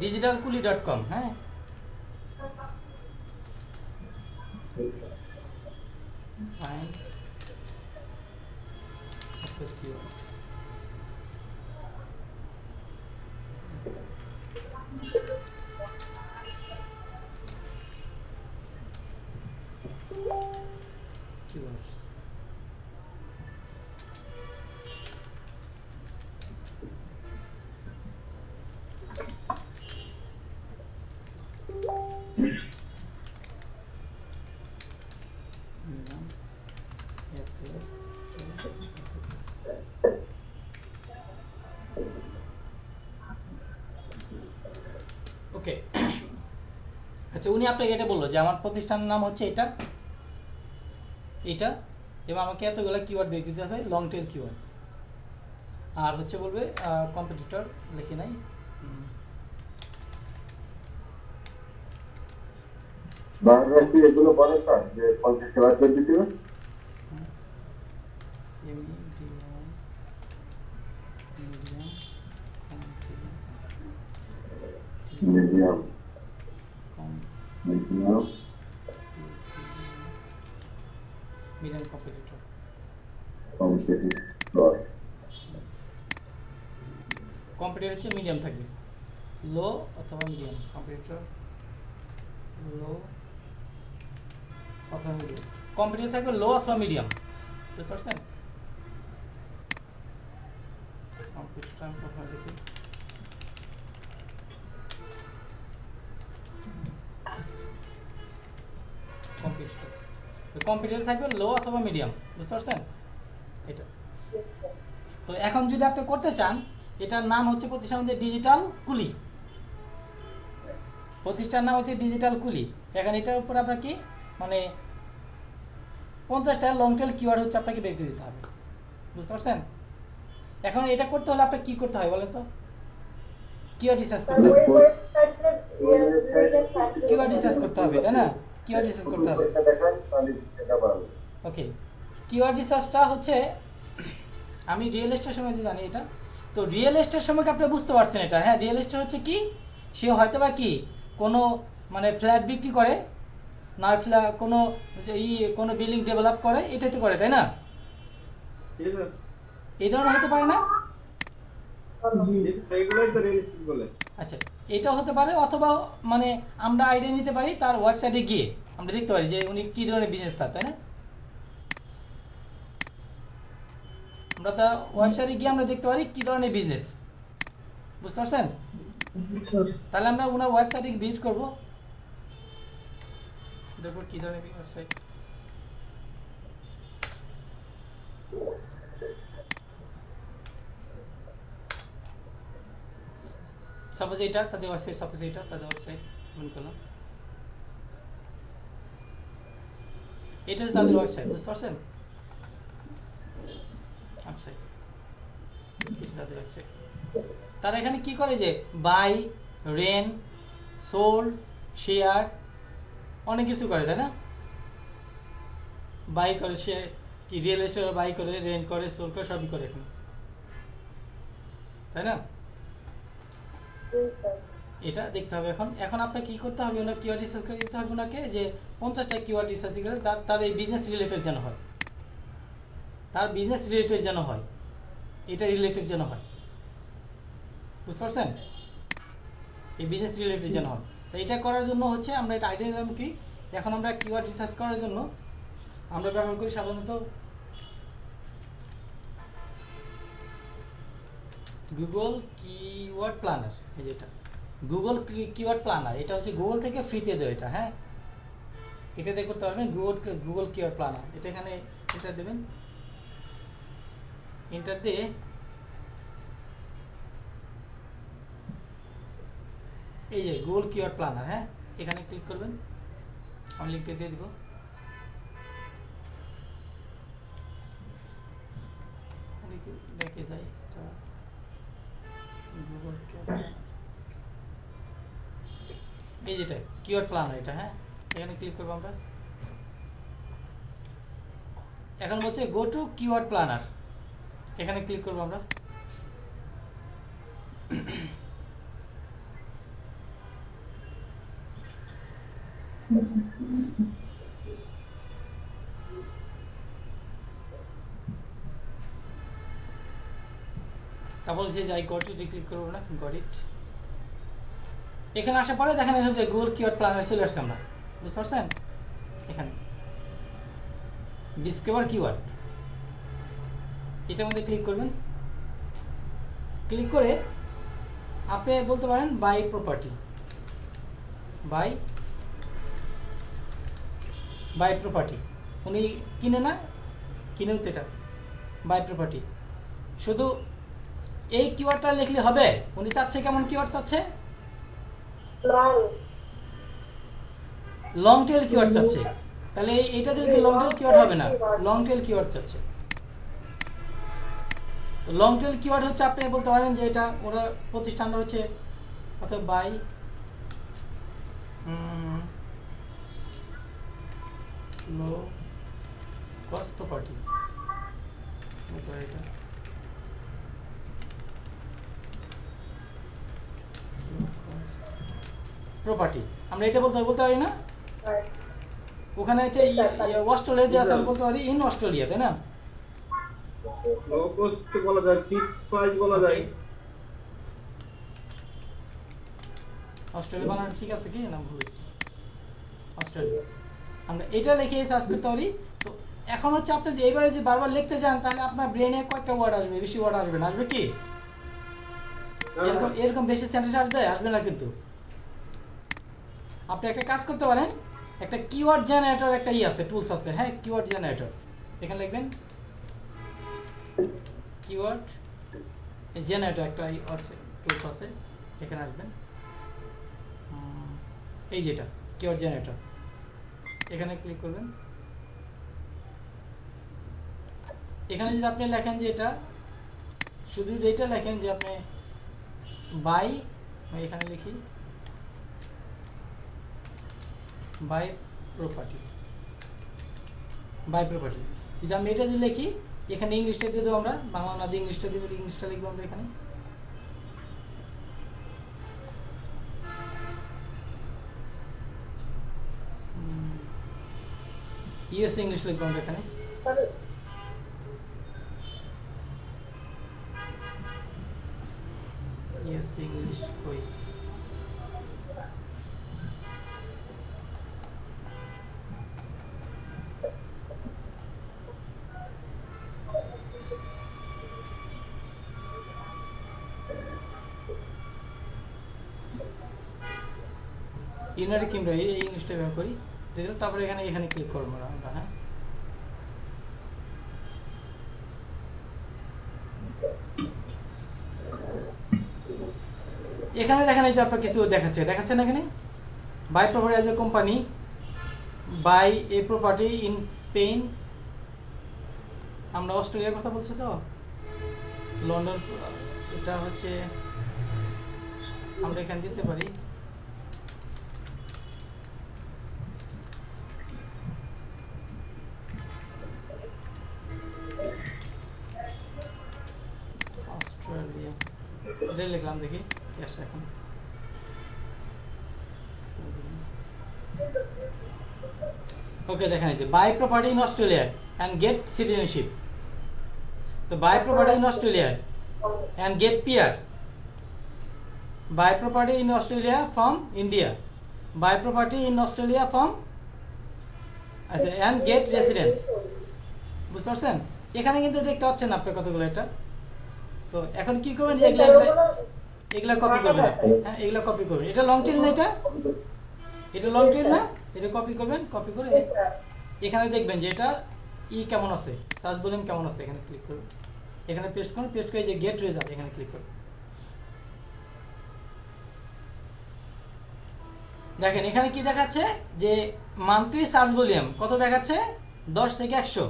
digitalkuli.com, হ্যাঁ ফাইন keyword keywords ওকে আচ্ছা উনি আপনাকে এটা বললো যে আমার প্রতিষ্ঠানের নাম হচ্ছে এটা এবং আমাকে এতগুলো কিওয়ার্ড বের করতে হবে লং টেল কিওয়ার্ড আর হচ্ছে বলবে কম্পিটিটর লিখে নাই বারবার কি এগুলো বলে স্যার যে 50 টাকা করে দিতে হবে মিডিয়াম মিডিয়াম কম্পিটিটর কম্পিটিটর হচ্ছে মিডিয়াম থাকবে লো অথবা মিডিয়াম কম্পিটিটর লো অথবা মিডিয়াম কম্পিটিটর থাকবে লো অথবা মিডিয়াম বুঝতে পারছেন কম্পিটিটর আমি কোথায় লিখি কম্পিটিটর তো কম্পিটিটর থাকবে লো অথবা মিডিয়াম বুঝতে পারছেন এটা তো এখন যদি আপনি করতে চান এটার নাম হচ্ছে প্রতিষ্ঠান হচ্ছে ডিজিটাল কুলি প্রতিষ্ঠান নাম হচ্ছে ডিজিটাল কুলি এখন এটার উপর আপনার কি মানে 50টা লং টেল কিওয়ার্ড হচ্ছে আপনাকে বের করে দিতে হবে বুঝতে পারছেন এখন এটা করতে হলে আপনাকে কি করতে হয় বলেন তো কিওয়ার্ড রিসার্চ করতে হবে কিওয়ার্ড রিসার্চ করতে হবে তাই না কিওয়ার্ড রিসার্চ করতে হবে ওকে কিওয়ার্ড রিসার্চটা হচ্ছে আমি রিয়েল এস্টেট সম্বন্ধে জানি এটা তো রিয়েল এস্টেট সম্পর্কে আপনি বুঝতে পারছেন এটা হ্যাঁ রিয়েল এস্টেট হচ্ছে কি সে হয়তো বা কি কোনো মানে ফ্ল্যাট বিক্রি করে না কোনো কোনো বিল্ডিং ডেভেলপ করে এটাই তো করে তাই না এই ধরনের হতে পারে না আচ্ছা এটা হতে পারে অথবা মানে আমরা আইডিয়া নিতে পারি তার ওয়েবসাইটে গিয়ে আমরা দেখতে পারি যে উনি কি ধরনের বিজনেস তার তাই না আমরা তার ওয়েবসাইটে গিয়ে আমরা দেখতে পারি কি ধরনের বিজনেস বুঝতে পারছেন তাহলে আমরা ওনার ওয়েবসাইটে ভিজিট করব দেখো কি ধরনের ওয়েবসাইট সাপোজ এটা তাদের ওয়েবসাইট সাপোজ এটা তাদের ওয়েবসাইট মনে করলাম এটা হচ্ছে তাদের ওয়েবসাইট বুঝতে পারছেন ওয়েবসাইট এটা তাদের ওয়েবসাইট তারা এখানে কি করে যে বাই রেন সোল্ড শেয়ার অনেক কিছু করে তাই না বাই করে সে কি রিয়েল এস্টেট বাই করে রেন করে সোল্ড করে সবই করে এখানে তাই না এটা দেখতে হবে এখন আপনাকে কি করতে হবে ওনার কিওয়ার্ড রিসার্চ করে দিতে হবে ওনাকে যে 50টা কিওয়ার্ড রিসার্চ করে তার এই বিজনেস রিলেটেড যেন হয় তার বিজনেস রিলেটেড যেন হয় এটা রিলেটেড যেন হয় বুঝতে পারছেন এই বিজনেস রিলেটেড যেন হয় তো এটা করার জন্য হচ্ছে আমরা এটা আইডিয়া নিলাম কি এখন আমরা কিওয়ার্ড রিসার্চ করার জন্য আমরা ব্যবহার করি সাধারণত গুগল কিওয়ার্ড প্ল্যানার এই যেটা গুগল কিওয়ার্ড প্ল্যানার এটা হচ্ছে গুগল থেকে ফ্রিতে দেয় এটা হ্যাঁ এটাতে করতে পারবেন গুগল কিওয়ার্ড প্ল্যানার এটা এখানে এন্টার দেবেন এন্টার দিয়ে এই যে গুগল কিওয়ার্ড প্ল্যানার হ্যাঁ এখানে ক্লিক করবেন আমি লিঙ্কটা দিয়ে দিব দেখে যাই এটা গুগল এই যেটা কিওয়ার্ড প্ল্যানার এটা, হ্যাঁ এখানে ক্লিক করবো আমরা। এখন বলছে গো টু কিওয়ার্ড প্ল্যানার, এখানে ক্লিক করবো আমরা। তারপর বলছে যে আই গট ইট, ক্লিক করবো না, গট ইট। এখানে আসার পরে দেখেন হচ্ছে গুগল কিওয়ার্ড প্ল্যানার চলে আসছে, আমরা বুঝতে পারছেন। এখানে ডিসকভার কিওয়ার্ড, এটার মধ্যে ক্লিক করবেন। ক্লিক করে আপনি বলতে পারেন বাই প্রপার্টি, বাই প্রপার্টি। উনি কিনে না, কিনেও তো এটা বাই প্রপার্টি। শুধু এই কিওয়ার্ডটা লিখলে হবে? উনি চাচ্ছে কেমন কিওয়ার্ড চাচ্ছে? লং টেল কিওয়ার্ড চাচ্ছে। তাহলে এইটা দিলে লং টেল কিওয়ার্ড হবে না, লং টেল কিওয়ার্ড চাচ্ছে। তো লং টেল কিওয়ার্ড হচ্ছে আপনি বলতে পারেন যে এটা ওরা প্রতিষ্ঠানটা হচ্ছে অথবা বাই লো কস্ট প্রপার্টি, এটা প্রপার্টি আমরা এটা বলতে পারি না? ওখানে হচ্ছে অস্ট্রেলিয়া দিয়ে আছে, বলতে পারি ইন অস্ট্রেলিয়া, তাই না? লো কস্ট বলা যায়, চিপ প্রাইস বলা যায়। অস্ট্রেলিয়া বানানো ঠিক আছে কি না ভুল হয়েছে? অস্ট্রেলিয়া আমরা এটা লিখে সার্চ করতে পারি। তো এখন হচ্ছে আপনি যে এইভাবে যে বারবার লিখতে যান তাহলে আপনার ব্রেনে কয়েকটা ওয়ার্ড আসবে, বেশি ওয়ার্ড আসবে না। আসবে কি এরকম বেশি সেন্টেন্স আসবে না। কিন্তু আপনি একটা কাজ করতে পারেন, একটা কিওয়ার্ড জেনারেটর একটা আছে, টুলস আছে, হ্যাঁ কিওয়ার্ড জেনারেটর। এখানে লিখবেন কিওয়ার্ড জেনারেটর একটা আছে, টুলস আছে, এখানে আসবেন। এই যেটা কিওয়ার্ড জেনারেটর, এখানে ক্লিক করবেন। এখানে যদি আপনি লেখেন যে এটা শুধু এইটা লেখেন যে আপনি বাই, এখানে লিখি বাই প্রপার্টি, যদি আমি এটা দিয়ে লিখি, এখানে ইংলিশটা দিয়ে দেবো আমরা, বাংলা না দিয়ে ইংলিশটা দিয়ে ইংলিশটা লিখবো আমরা এখানে। ইউএস ইংলিশ লিখবো আমরা এখানে। ইউএস ইংলিশ কই, ইউনাইটেড কিংডম, এই ইংলিশটা ব্যবহার করি। তারপরে এখানে ক্লিক করবো আমরা, হ্যাঁ এখানে দেখেন এই যে আপনার কিছু দেখাচ্ছে না এখানে buy property as a company, buy a property in Spain. আমরা অস্ট্রেলিয়ার কথা বলছি তো, লন্ডন, এটা হচ্ছে আমরা এখানে দিতে পারি অস্ট্রেলিয়া, এটা লিখলাম, দেখি কি আসে এখন। ওকে দেখেন এই যে buy property in Australia and get citizenship. তো buy property in Australia and get PR, buy property in Australia from India, buy property in Australia from আচ্ছা অ্যান্ড গেট রেসিডেন্স। বুঝতে পারছেন? এখানে কিন্তু দেখতে পাচ্ছেন আপনার কতগুলো এটা। তো এখন কি করবেন, এগুলা কপি করবেন আপনি, হ্যাঁ এগুলা কপি করবেন। এটা লং টেল না, এটা লং টেল না, এটা কপি করবেন। কপি করে এখানে দেখবেন যে এটা কেমন আছে, সার্চ ভলিউম কেমন আছে, এখানে ক্লিক করুন। এখানে পেস্ট করুন, পেস্ট করে যে গেট রেজাল্ট এখানে ক্লিক করুন। দেখেন এখানে কি দেখাচ্ছে যে মান্থলি সার্চ ভলিউম কত দেখাচ্ছে, 10 থেকে 100।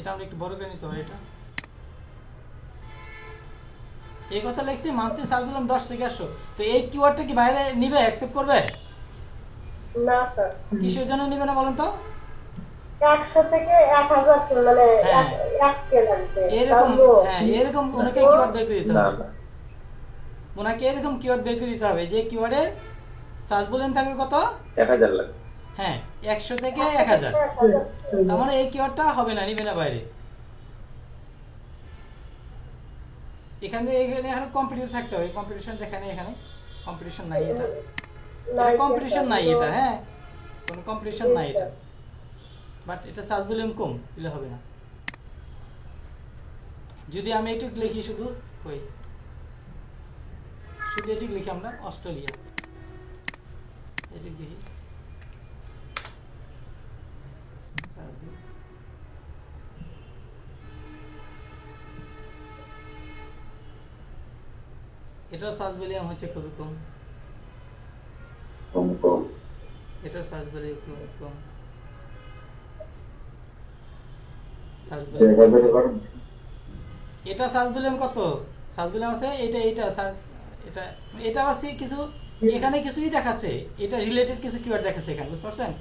এটা আমরা একটু বড় করে নিতে পারি। এটা এই কথা লিখছি মান্থলি সার্চ বললাম 10 থেকে 100, তো এই কিওয়ার্ডটা কি বাইরে নিবে, অ্যাকসেপ্ট করবে? না স্যার, কিসের জন্য নিবে না বলেন তো? 100 থেকে 1000 মানে হ্যাঁ। এক কে লাগবে এরকম, তাহলেও হ্যাঁ এরকম ওনাকে কিওয়ার্ড বের করে দিতে না হবে। না ওনাকে এরকম কিওয়ার্ড বের করে দিতে হবে যে কিওয়ার্ডের সার্চ বলেন থাকবে কত? 1000 লাগবে। হ্যাঁ 100 থেকে 1000, তার মানে এই কিওয়ার্ডটা হবে না, নিবে না বাইরে। এখানে কম্পিটিশন থাকতে হবে, কম্পিটিশন এখানে কম্পিটিশন নাই, এটা কম্পিটিশন নাই এটা, হ্যাঁ কোনো কম্পিটিশন নাই এটা, বাট এটা সার্চ ভলিউম কম দিলে হবে না। যদি আমি একটু লিখি শুধু এটি লিখি আমরা অস্ট্রেলিয়া, এটি লিখি এটার সার্চ ভলিউম হচ্ছে খুবই কম, এটার সার্চ ভলিউম খুবই কম, সার্চ ভলিউম এটা সার্চ ভলিউম কত? সার্চ ভলিউম আছে এটা সার্চ এটা আবার কিছু এখানে কিছুই দেখাচ্ছে, এটা রিলেটেড কিছু কিওয়ার্ড দেখাচ্ছে এখানে, বুঝতে পারছেন?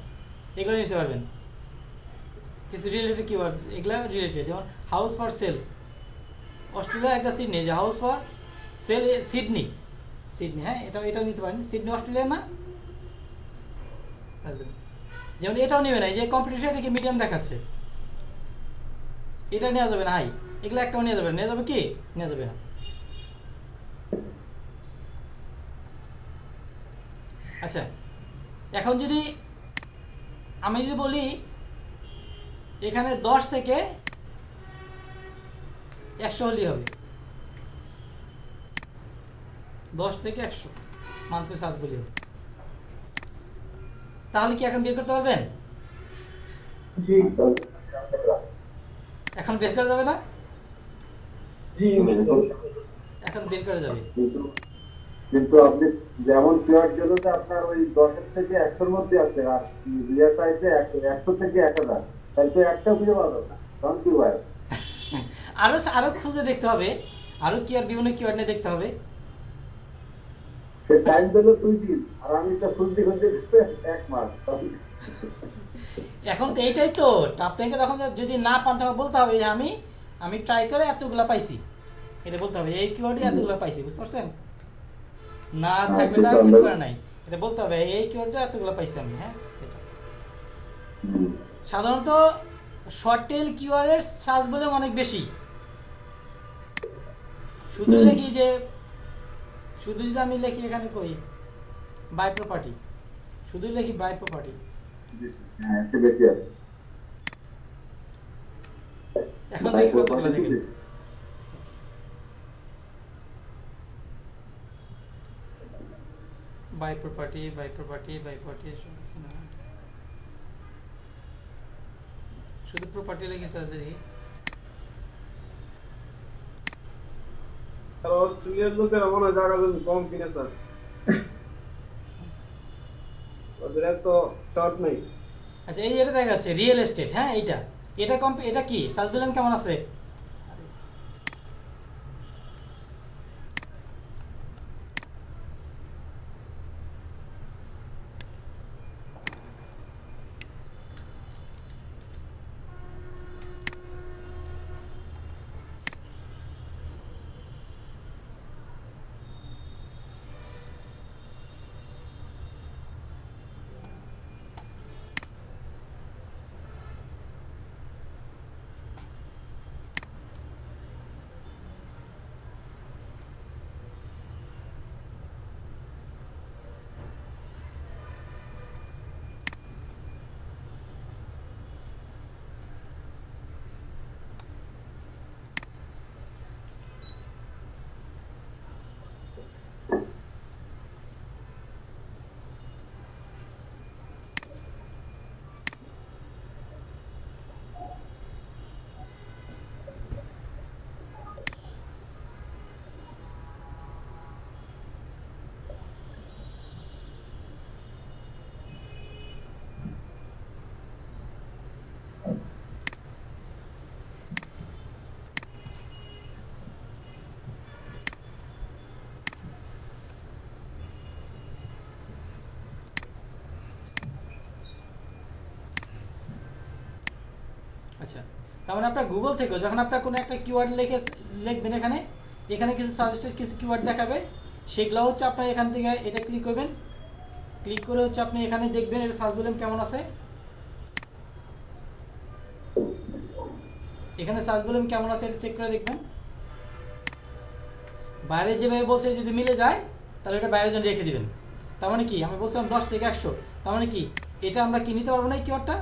এগুলো নিতে পারবেন, কিছু রিলেটেড কিওয়ার্ড, এগুলা রিলেটেড। যেমন হাউস ফর সেল, অস্ট্রেলিয়া একটা সিডনি, যে হাউস ফর সেল সিডনি, হ্যাঁ এটাও নিতে পারেন, সিডনি অস্ট্রেলিয়া না? যেমন এটাও নেবে না, যে কম্পিটিশন এটাকে মিডিয়াম দেখাচ্ছে, এটা নেওয়া যাবে না, হাই এগুলো একটাও নেওয়া যাবে না, নেওয়া যাবে কি? নেওয়া যাবে না। আচ্ছা এখন যদি আমি যদি বলি এখানে 10 থেকে 100 হলেই হবে, 10 থেকে 100 মান্থলি সার্চ ভলিউম, তাহলে কি এখন বের করতে পারবেন? জি এখন বের করা যাবে না? জি এখন বের করা যাবে। কিন্তু আপনি যেমন কিওয়ার্ড জগতে আপনার ওই 10 থেকে 100 এর মধ্যে আছে, আর রিয়া চাইছে 100 থেকে 1000, তাহলে তো একটা খুঁজে পাওয়া যাবে না, তখন কি হয়? আরো খুঁজে দেখতে হবে, আরো কিওয়ার্ড বিভিন্ন কিওয়ার্ড নিয়ে দেখতে হবে। সে টাইম দিল 2 দিন, আর আমি তো খুঁজতে 1 মাস। এখন তো এইটাই তো আপনাকে তখন যদি না পান তখন বলতে হবে যে আমি ট্রাই করে এতগুলা পাইছি, এটা বলতে হবে এই কিওয়ার্ডে এতগুলা পাইছি, বুঝতে পারছেন? না থাকলে তো আর কিছু করার নাই, এটা বলতে হবে এই কিওয়ার্ডে এতগুলা পাইছি আমি, হ্যাঁ এটা সাধারণত শর্ট টেল কিওয়ার্ডের সার্চ বলে অনেক বেশি। শুধু লিখি যে শুধু যদি আমি লিখি এখানে কই বাই প্রপার্টি, শুধু লিখি বাই প্রপার্টি, হ্যাঁ একটু বেশি আছে। এখন দেখি কতগুলো দেখেন। বাই প্রপার্টি শুধু প্রপার্টি লিখি স্যার দেখি। আর অস্ট্রেলিয়ার লোকেরা মনে হয় জায়গা জমি কম কিনে স্যার, ওদের এত শর্ট নেই। আচ্ছা এই এটা দেখা যাচ্ছে রিয়েল এস্টেট, হ্যাঁ এটা কি সার্চ ভলিউম কেমন আছে? আচ্ছা, তার মানে আপনার গুগল থেকে যখন আপনার কোনো একটা কিওয়ার্ড লিখবেন এখানে, এখানে কিছু সাজেস্টেড কিছু কিওয়ার্ড দেখাবে, সেগুলো হচ্ছে আপনার এখান থেকে এটা ক্লিক করবেন, ক্লিক করে হচ্ছে আপনি এখানে দেখবেন এটা সার্চ ভলিউম কেমন আছে, এখানে সার্চ ভলিউম কেমন আছে এটা চেক করে দেখবেন। বাইরে যেভাবে বলছে যদি মিলে যায় তাহলে এটা বাইরের জন্য রেখে দিবেন। তার মানে কি আমি বলছিলাম 10 থেকে 100, তার মানে কি এটা আমরা কি নিতে পারবো না এই কিওয়ার্ডটা?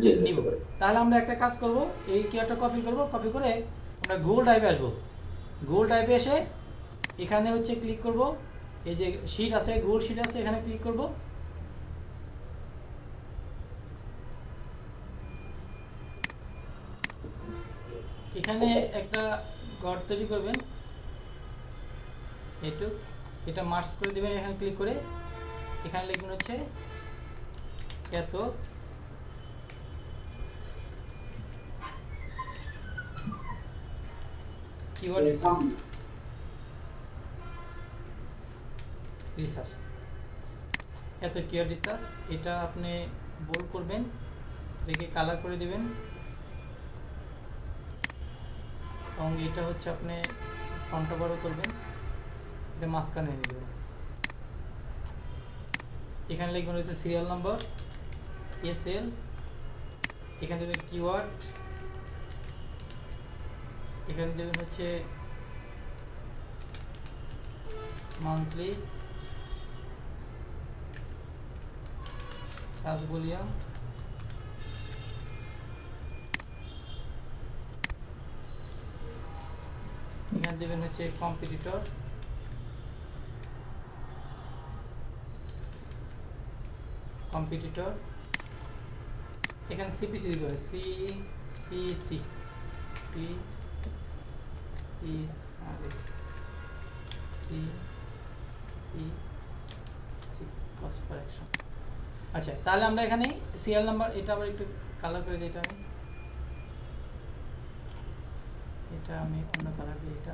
জি নিব। তাহলে আমরা একটা কাজ করব, এই কিওয়ার্ডটা কপি করব, কপি করে আমরা গুগল ড্রাইভে আসবো। গুগল ড্রাইভে এসে এখানে হচ্ছে ক্লিক করব, এই যে শিট আছে গুগল শিট আছে এখানে ক্লিক করব, এখানে একটা ঘর তৈরি করবেন, এটা মার্জ করে দিবেন, এখানে ক্লিক করে এখানে লিখবেন হচ্ছে এত কিওয়ার্ড রিসার্চ, এত কিওয়ার্ড রিসার্চ, এটা আপনি বোল্ড করবেন, রেখে কালার করে দিবেন, এবং এটা হচ্ছে আপনি ফন্টটা বড় করবেন, এটা মাঝখানে নিয়ে দেবেন, এখানে লিখবেন হচ্ছে সিরিয়াল নাম্বার এসএল, এখানে দেবেন কিওয়ার্ড, এখানে দেবেন হচ্ছে মান্থলি সার্চ ভলিউম, এখানে দেবেন হচ্ছে কম্পিটিটর, এখানে সিপিসি দিতে হবে, সিপিসি কস্ট পার অ্যাকশন। আচ্ছা, তাহলে আমরা এখানে সিরিয়াল নাম্বার, এটা আবার একটু কালার করে দিই, এটা আমি অন্য কালার দিই, এটা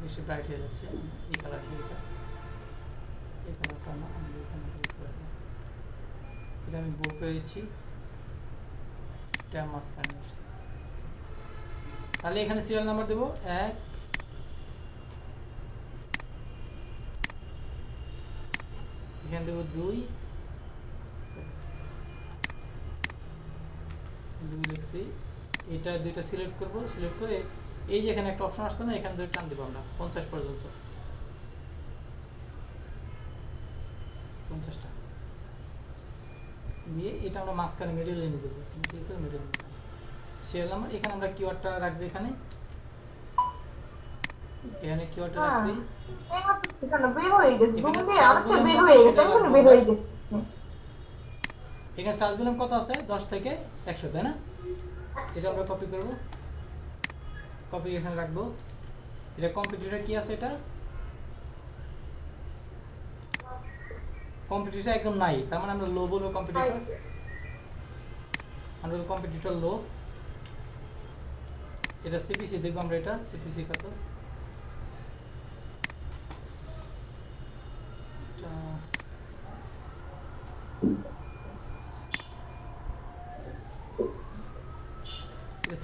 বেশি ব্রাইট হয়ে যাচ্ছে, এই কালার দিয়ে, এই কালারটা না, আমি এখানে এটা আমি বোল্ড করে দিচ্ছি, এটা মাঝখানে আসছে। তাহলে এখানে সিরিয়াল নাম্বার দেবো 1, এখানে দেবো 2 লিখছি, এটা দুইটা সিলেক্ট করব, সিলেক্ট করে এই যে এখানে একটা অপশন আসছে না, এখান থেকে টান দেবো আমরা 50 পর্যন্ত, 50টা দিয়ে এটা আমরা মাঝখানে মিডল এনে দেবো, ক্লিক করে মিডল সিরিয়াল নাম্বার, এখানে আমরা কিওয়ার্ডটা রাখবো, এখানে কিওয়ার্ডটা রাখছি, এখানে সার্চ ভলিউম কত আছে 10 থেকে 100, তাই না? এটা আমরা কপি করব, কপি এখানে রাখবো, এটা কম্পিটিটর কি আছে, এটা কম্পিটিটর একদম নাই, তার মানে আমরা লো বলবো, কম্পিটিটর লো, এটা সিপিসি দেখবো আমরা, এটা সিপিসি কত,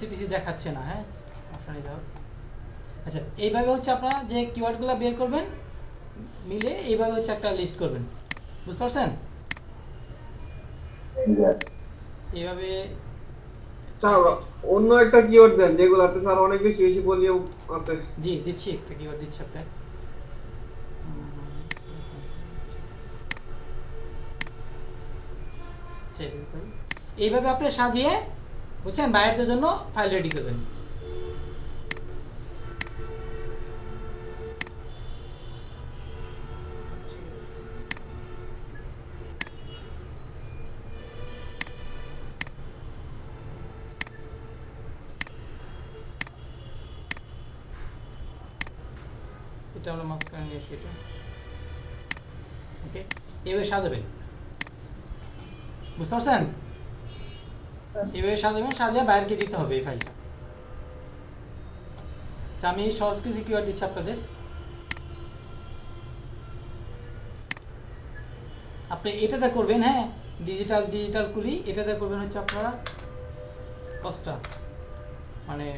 সিপিসি দেখাচ্ছে না, হ্যাঁ অপশন দাও। আচ্ছা, এইভাবে হচ্ছে আপনারা যে কিওয়ার্ডগুলো বের করবেন মিলে এইভাবে হচ্ছে একটা লিস্ট করবেন, বুঝতে পারছেন? এইভাবে স্যার অন্য একটা কিওয়ার্ড দেন যেগুলাতে স্যার অনেক বেশি বেশি ভলিউম আছে। জি দিচ্ছি, একটা কিওয়ার্ড দিচ্ছি আপনাকে, এইভাবে আপনি সাজিয়ে বুঝছেন বাইরের জন্য ফাইল রেডি করবেন। এটা আমরা মাঝখানে নিয়ে সেটা ওকে, এভাবে সাজাবেন, বুঝতে পারছেন? এভাবে সাজাবেন, সাজিয়ে বাইরকে দিতে হবে এই ফাইলটা। আমি সহজ কিছু কিওয়ার্ড দিচ্ছি আপনাদের, আপনি এটাতে করবেন, হ্যাঁ ডিজিটাল কুলি, এটাতে করবেন হচ্ছে আপনারা কস্টটা, মানে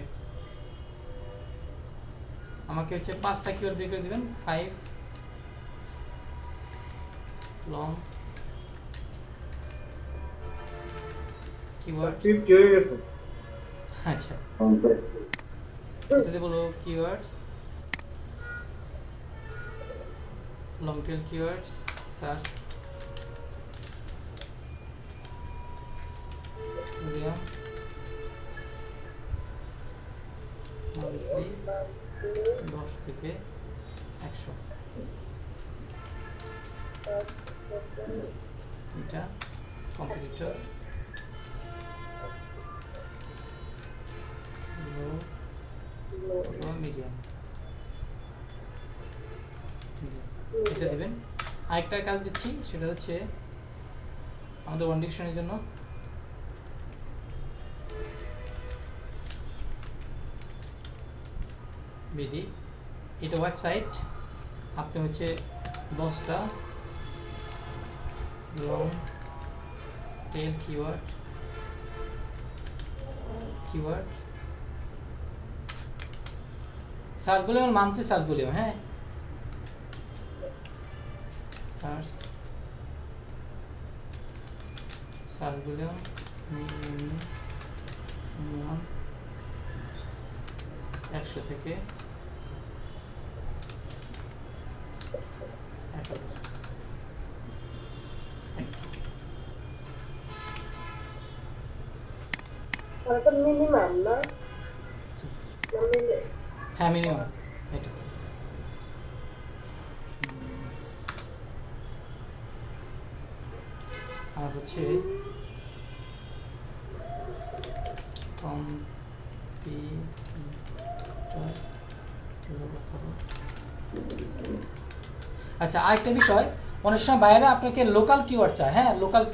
আমাকে হচ্ছে 5টা কিওয়ার্ড বের করে দিবেন। 5 লং কিওয়ার্ড। 50 হয়ে গেছে। আচ্ছা, কন্ট্যাক্ট এটাতে বলো keywords, long tail keywords, search medium monthly 10 থেকে 100, এটা কম্পিটিটর লো অথবা মিডিয়াম, এটা দিবেন। আরেকটা কাজ দিচ্ছি, সেটা হচ্ছে আমাদের ওয়ান ডিকশনের জন্য বিডি, এটা ওয়েবসাইট, আপনি হচ্ছে 10টা লং টেল কিওয়ার্ড সার্চ বলে, মান্থলি সার্চ বলি, হ্যাঁ সার্চ বলে 100 থেকে 1000। ওটা মিনিমাম না? হ্যাঁ মিনিমাম এটা। আর হচ্ছে আচ্ছা, আরেকটা বিষয়, অনেক সময় বাইরে আপনাকে লোকাল কিওয়ার্ড চায়, হ্যাঁ লোকাল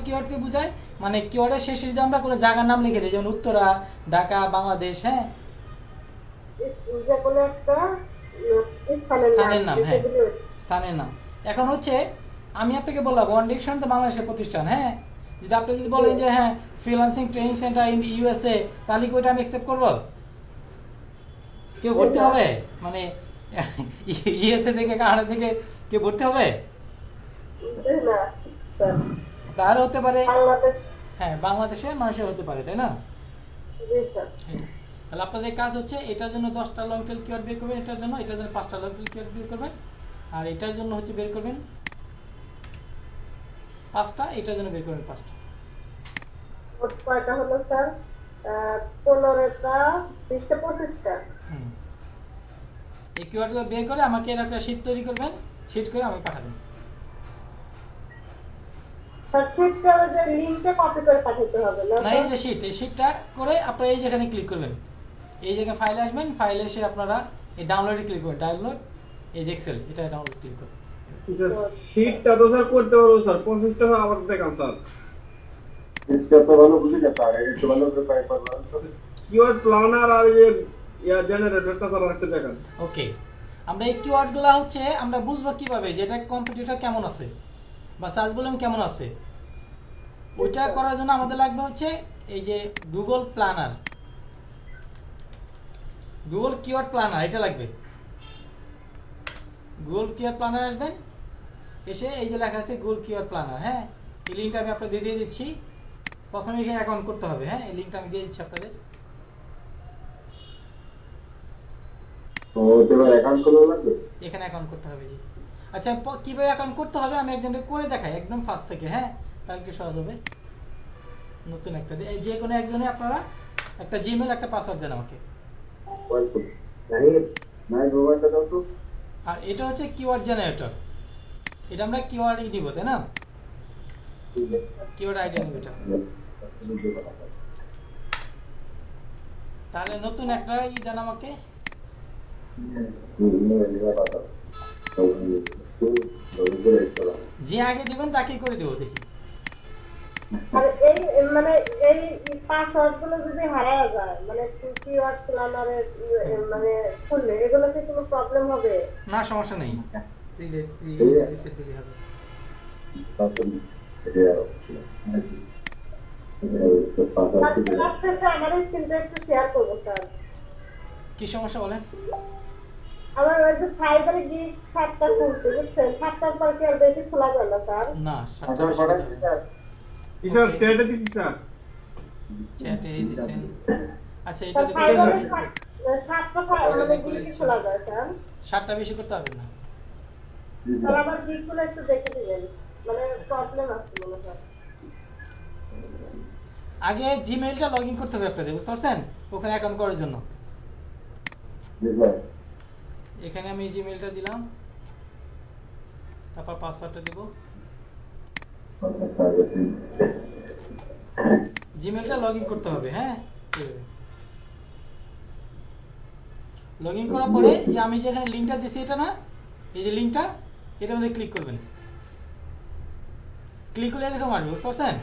কিওয়ার্ডকে বোঝায় মানে কিওয়ার্ডের শেষে যদি আমরা কোনো জায়গার নাম লিখে দিই, যেমন উত্তরা, ঢাকা, বাংলাদেশ, হ্যাঁ যে কোনো একটা স্থানের নাম, হ্যাঁ স্থানের নাম। এখন হচ্ছে আমি আপনাকে বললাম ওয়ান ডিরেকশন তো বাংলাদেশের প্রতিষ্ঠান, হ্যাঁ যদি আপনি যদি বলেন যে হ্যাঁ freelancing training centre in USA, তাহলে কি ওইটা আমি অ্যাকসেপ্ট করবো? কেউ ভর্তি হবে? মানে ইউএসএ থেকে কানাডা থেকে কেউ ভর্তি হবে? তাহলে হতে পারে হ্যাঁ বাংলাদেশের মানুষের হতে পারে, তাই না? তাহলে আপনাদের কাজ হচ্ছে এটার জন্য 10টা লং টেল কিওয়ার্ড বের করবেন, এটার জন্য 5টা লং টেল কিওয়ার্ড বের করবেন, আর এটার জন্য হচ্ছে বের করবেন 5টা, এটার জন্য বের করবেন 5টা। কয়টা হলো স্যার? 15টা, 20টা, 25টা। এই কিওয়ার্ডগুলো বের করে আমাকে এর একটা শীট তৈরি করবেন, শীট করে আমাকে পাঠাবেন। স্যার শীটটা যে লিংকটা কপি করে পাঠাতে হবে না? না, এই যে শীট, এই শীটটা করে আপনারা এই যেখানে ক্লিক করবেন, এই জায়গায় ফাইলে আসবেন, ফাইলে এসে আপনারা এই ডাউনলোডে ক্লিক করবেন, ডাউনলোড এই যে এক্সেল, এটা ডাউনলোড ক্লিক করুন। শীটটা তো স্যার করতে পারবো স্যার, প্রসেসটা আবার দেখান স্যার। এটা তো ভালো বুঝে যাচ্ছে, আর একটু ভালো করে ট্রাই করবেন। কিওয়ার্ড প্ল্যানার আর এই জেনারেটরটা স্যার আরেকটু দেখান। ওকে, আমরা এই কিওয়ার্ডগুলো হচ্ছে আমরা বুঝবো কিভাবে যে এটা কম্পিটিটর কেমন আছে বা সার্চ ভলিউম কেমন আছে। ওইটা করার জন্য আমাদের লাগবে হচ্ছে এই যে Google planner, Google keyword planner, এটা লাগবে। গুগল কিওয়ার্ড প্ল্যানার আসবেন, এসে এই যে লেখা আছে গুগল কিওয়ার্ড প্ল্যানার, হ্যাঁ এই লিঙ্কটা আমি আপনাদের দিয়ে দিচ্ছি। প্রথমে এখানে অ্যাকাউন্ট করতে হবে, হ্যাঁ এই লিঙ্কটা আমি দিয়ে দিচ্ছি আপনাদের। তো তোর অ্যাকাউন্ট খোলা লাগবে, এখানে অ্যাকাউন্ট করতে হবে। জি আচ্ছা, কিভাবে অ্যাকাউন্ট করতে হবে আমি একজনকে করে দেখাই একদম ফার্স্ট থেকে, হ্যাঁ তাহলে কি সহজ হবে। নতুন একটা যে কোনো একজনে আপনারা একটা জিমেল একটা পাসওয়ার্ড দেন আমাকে। আর এটা হচ্ছে কিওয়ার্ড জেনারেটর, এটা আমরা কিওয়ার্ড দিব, তাই না? কিওয়ার্ড আইডি নেব এটা। তাহলে নতুন একটা দেন আমাকে। যে আগে দিবেন তাকে করে দেবো, দেখি। আর এই মানে এই পাসওয়ার্ড গুলো যদি হারায় যায়, মানে কিওয়ার্ড প্ল্যানারে মানে খুললে এগুলো কি কোনো প্রবলেম হবে? না সমস্যা নেই, রিসেট দিলে হবে। স্যার ক্লাস শেষে আমার স্ক্রিনটা একটু শেয়ার করবো স্যার। কি সমস্যা বলেন? আমার ওই যে ফাইবারে গিগ 7টা খুলছে বুঝছেন, 7টার পর কি আর বেশি খোলা যায় না স্যার? না, 7টা বেশি কথা হবে না। স্যার সেটা দিছি স্যার। চ্যাটে দিছেন। আচ্ছা, এটা স্যার দেখুন, ফাইবারে 7টা মানে গিগ খোলা যায় স্যার। 7টা বেশি করতে হবে না। স্যার আমার গিগগুলো একটু দেখে দিবেন, মানে প্রবলেম আছে মনে হয়। আগে জিমেইলটা লগইন করতে হবে আপনাদের, বুঝতে পারছেন? ওখানে অ্যাকাউন্ট করার জন্য এখানে আমি জিমেইলটা দিলাম, তারপর পাসওয়ার্ডটা দেব। জিমেইলটা লগইন করতে হবে, হ্যাঁ। লগইন করার পরে যে আমি যেখানে লিংকটা দিছি এটা না, এই যে লিংকটা, এটার মধ্যে ক্লিক করবেন। ক্লিক করলে এরকম আসবে, বুঝতে পারছেন?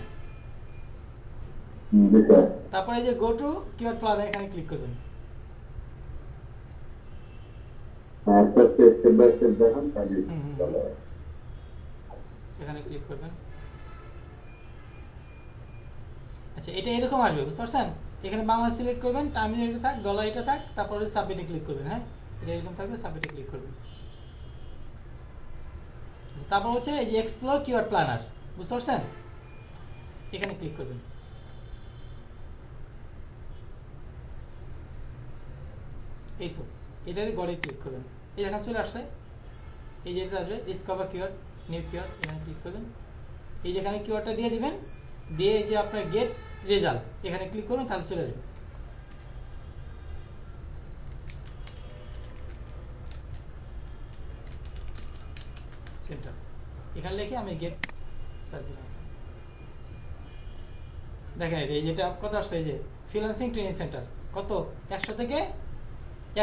তারপরে এই যে গো টু কিওয়ার্ড প্ল্যান, এখানে ক্লিক করবেন। এখানে ক্লিক করবেন। আচ্ছা, এটা এরকম আসবে, বুঝতে পারছেন? এখানে বাংলা সিলেক্ট করবেন, টাইমিং এটা থাক, ডলার এটা থাক, তারপরে সাবমিটে ক্লিক করবেন। হ্যাঁ, এটা এরকম থাকবে, সাবমিটে ক্লিক করবেন। তারপর হচ্ছে এই যে এক্সপ্লোর কিওয়ার্ড প্ল্যানার, বুঝতে পারছেন? এখানে ক্লিক করবেন। এই তো, এটারই গড়ে ক্লিক করবেন। এই এখানে চলে আসছে, এই যে এটা আসবে ডিসকভার কিওয়ার্ড, নিউ কিওয়ার্ড, এখানে ক্লিক করবেন। এই যেখানে কিওয়ার্ডটা দিয়ে দিবেন, দিয়ে এই যে আপনার গেট রেজাল্ট, এখানে ক্লিক করবেন, তাহলে চলে আসবে। সেন্টার এখানে লিখে আমি গেট সার্চ দিলাম। দেখেন এই যেটা কত আসছে, এই যে ফ্রিল্যান্সিং ট্রেনিং সেন্টার কত, 100 থেকে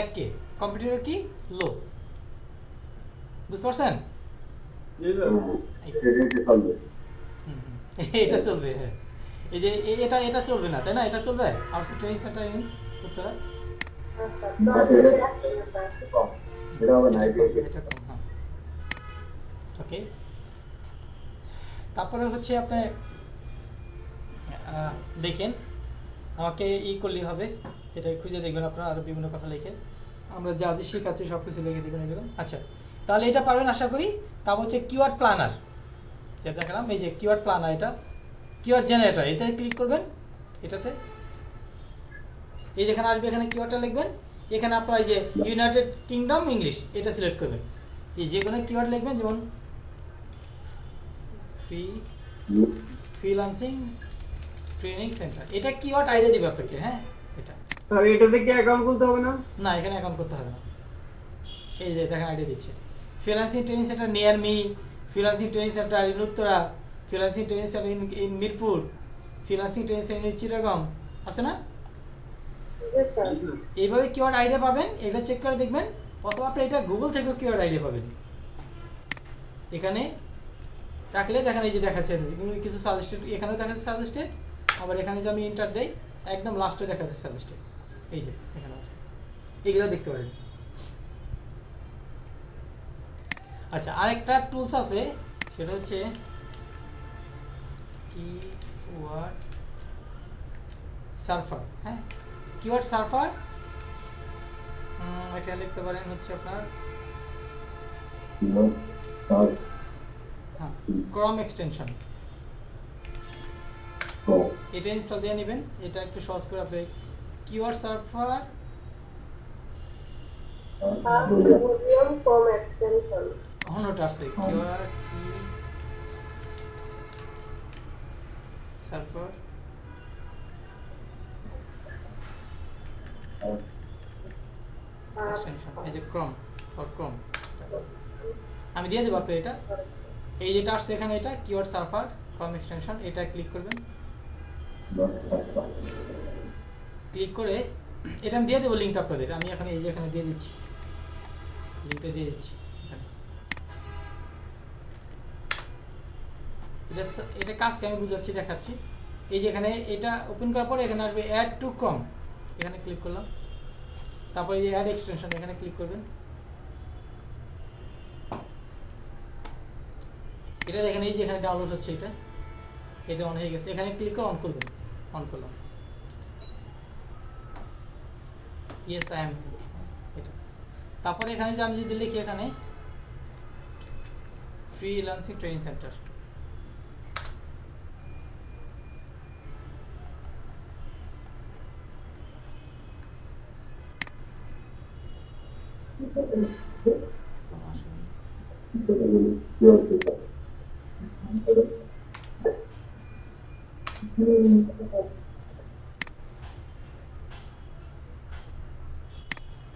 1K, কম্পিউটার কি লো, বুঝতে পারছেন? এটা চলবে, হ্যাঁ। এই যে এটা চলবে না, তাই না? এটা চলবে outsource training centre in Uttara, এটা কম, হ্যাঁ। ওকে, তারপরে হচ্ছে আপনি দেখেন, আমাকে করলেই হবে, এটা খুঁজে দেখবেন আপনারা, আরও বিভিন্ন কথা লিখে আমরা যা যা শেখাচ্ছি সব কিছু লিখে দেবেন এরকম। আচ্ছা, তাহলে এটা পারবেন আশা করি। তারপর হচ্ছে কিওয়ার্ড প্ল্যানার, যেটা দেখালাম, এই যে কিওয়ার্ড প্ল্যানার, এটা কিওয়ার্ড জেনারেটর, এটাতে ক্লিক করবেন। এটাতে এই যেখানে আসবে, এখানে কিওয়ার্ডটা লিখবেন। এখানে আপনার এই যে ইউনাইটেড কিংডম ইংলিশ, এটা সিলেক্ট করবেন। এই যে কোনো কিওয়ার্ড লিখবেন, যেমন ফ্রিল্যান্সিং ট্রেনিং সেন্টার, এটা কিওয়ার্ড আইডিয়া দিবে আপনাকে, হ্যাঁ। এটা স্যার এটাতে কি অ্যাকাউন্ট খুলতে হবে না? না, এখানে অ্যাকাউন্ট করতে হবে না। এই যে দেখেন আইডিয়া দিচ্ছে, freelancing training centre near me, freelancing training centre in Uttara, freelancing training centre in Mirpur, freelancing training centre in Chittagong, আছে না? এইভাবে কিওয়ার্ড আইডিয়া পাবেন, এটা চেক করে দেখবেন। অথবা আপনি এটা গুগল থেকেও কিওয়ার্ড আইডিয়া পাবেন। এখানে রাখলে দেখেন, এই যে দেখাচ্ছে কিছু সাজেস্টেড, এখানেও দেখাচ্ছে সাজেস্টেড, আবার এখানে যে আমি এন্টার দেই, একদম লাস্টে দেখাচ্ছে সাজেস্টেড, এই যে এখানে আছে, এগুলো দেখতে পারেন। আচ্ছা, আরেকটা টুলস আছে, সেটা হচ্ছে কিওয়ার্ড সার্ফার। হ্যাঁ, কিওয়ার্ড সার্ফার, এটা লিখতে পারেন হচ্ছে আপনার ক্রম এক্সটেনশন, এটা ইনস্টল দিয়ে নেবেন। এটা একটু সহজ করে আপনি কিওয়ার্ড সার্ফার, অন্যটা আছে কিওয়ার্ড সার্ফার, এক্সটেনশন, এই যে ক্রম ফর ক্রম, আমি দিয়ে দেবো আপনি এটা। এই যেটা আসছে এখানে, এটা কিওয়ার্ড সার্ফার ক্রম এক্সটেনশন, এটা ক্লিক করবেন। ক্লিক করে এটা আমি দিয়ে দেবো লিঙ্কটা আপনাদের, আমি এখন এই যে এখানে দিয়ে দিচ্ছি, লিঙ্কটা দিয়ে দিচ্ছি এখানে। এটা কাজকে আমি বুঝাচ্ছি, দেখাচ্ছি। এই যে এখানে এটা ওপেন করার পরে এখানে আসবে অ্যাড টু ক্রম, এখানে ক্লিক করলাম। তারপরে এই যে অ্যাড এক্সটেনশন, এখানে ক্লিক করবেন। এটা দেখেন এই যে এখানে ডাউনলোড হচ্ছে, এটা অন হয়ে গেছে। এখানে ক্লিক করে অন করবেন। অন করলাম, ইয়েস আই এম। এটা তারপরে এখানে যে আমি যদি লিখি এখানে ফ্রিল্যান্সিং ট্রেনিং সেন্টার,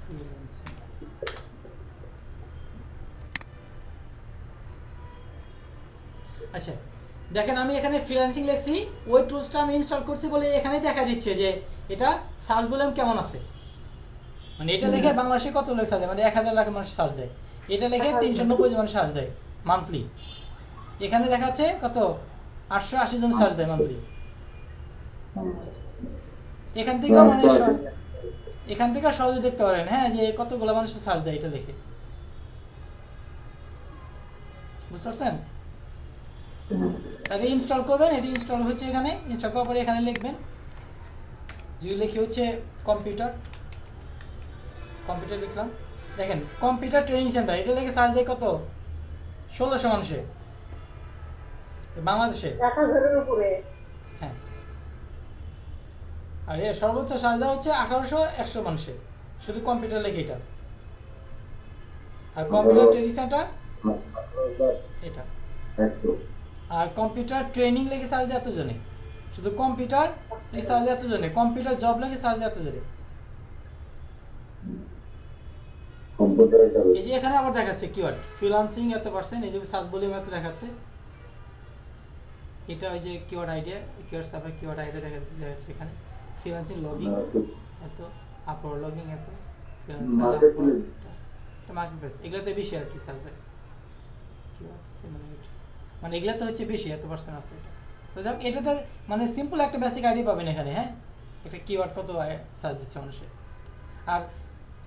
ফ্রিল্যান্সিং। আচ্ছা দেখেন আমি এখানে ফ্রিল্যান্সিং লিখছি, ওই টুলসটা আমি ইনস্টল করছি বলে এখানে দেখা দিচ্ছে যে এটা সার্চ ভলিউম কেমন আছে। মানে এটা লিখে বাংলাদেশে কত লোক সার্চ দেয়, মানে 1000 লাখ মানুষ সার্চ দেয়। এটা লিখে 390 জন সার্চ দেয় মান্থলি। এখানে দেখাচ্ছে কত 880 জন সার্চ দেয় মান্থলি। এখান থেকেও মানে এখান থেকে সহজে দেখতে পারেন হ্যাঁ যে কতগুলো মানুষ সার্চ দেয় এটা লিখে, বুঝতে পারছেন? তাহলে ইনস্টল করবেন, এটি ইনস্টল হচ্ছে। এখানে ইনস্টল করার পরে এখানে লিখবেন, যদি লিখে হচ্ছে কম্পিউটার লিখলাম। দেখেন কম্পিউটার ট্রেনিং সেন্টার, এটা লিখে সার্চ দেয় কত 1600 মানুষে বাংলাদেশে। 1000-এর উপরে। হ্যাঁ, আর এর সর্বোচ্চ সার্চ দেওয়া হচ্ছে 1800 মানুষে, শুধু কম্পিউটার লিখে এটা। আর কম্পিউটার ট্রেনিং সেন্টার এটা, আর কম্পিউটার ট্রেনিং লেগে সার্চ দেয় এতজনে, শুধু কম্পিউটার লেগে সার্চ দেয় এতজনে, কম্পিউটার জব লেগে সার্চ দেয় এতজনে। এই যে এখানে আবার দেখাচ্ছে কিওয়ার্ড ফ্রিল্যান্সিং এত%, এই যে সার্চ ভলিউম এত দেখাচ্ছে। এটা ওই যে keyword idea, keyword survey keyword idea দেখাচ্ছে এখানে। ফ্রিল্যান্সিং লগইন এত, আপওয়ার্ড লগইন এত, ফ্রিল্যান্সিং এটা মার্কেটপ্লেস, এগুলাতে বেশি আর কি সার্চ দেয় কিওয়ার্ড সিমিলারিটি, মানে এগুলাতে হচ্ছে বেশি এত% আছে এটা। তো যাক এটাতে মানে সিম্পল একটা বেসিক আইডিয়া পাবেন এখানে। হ্যাঁ, একটা কিওয়ার্ড কত সার্চ দিচ্ছে মানুষের, আর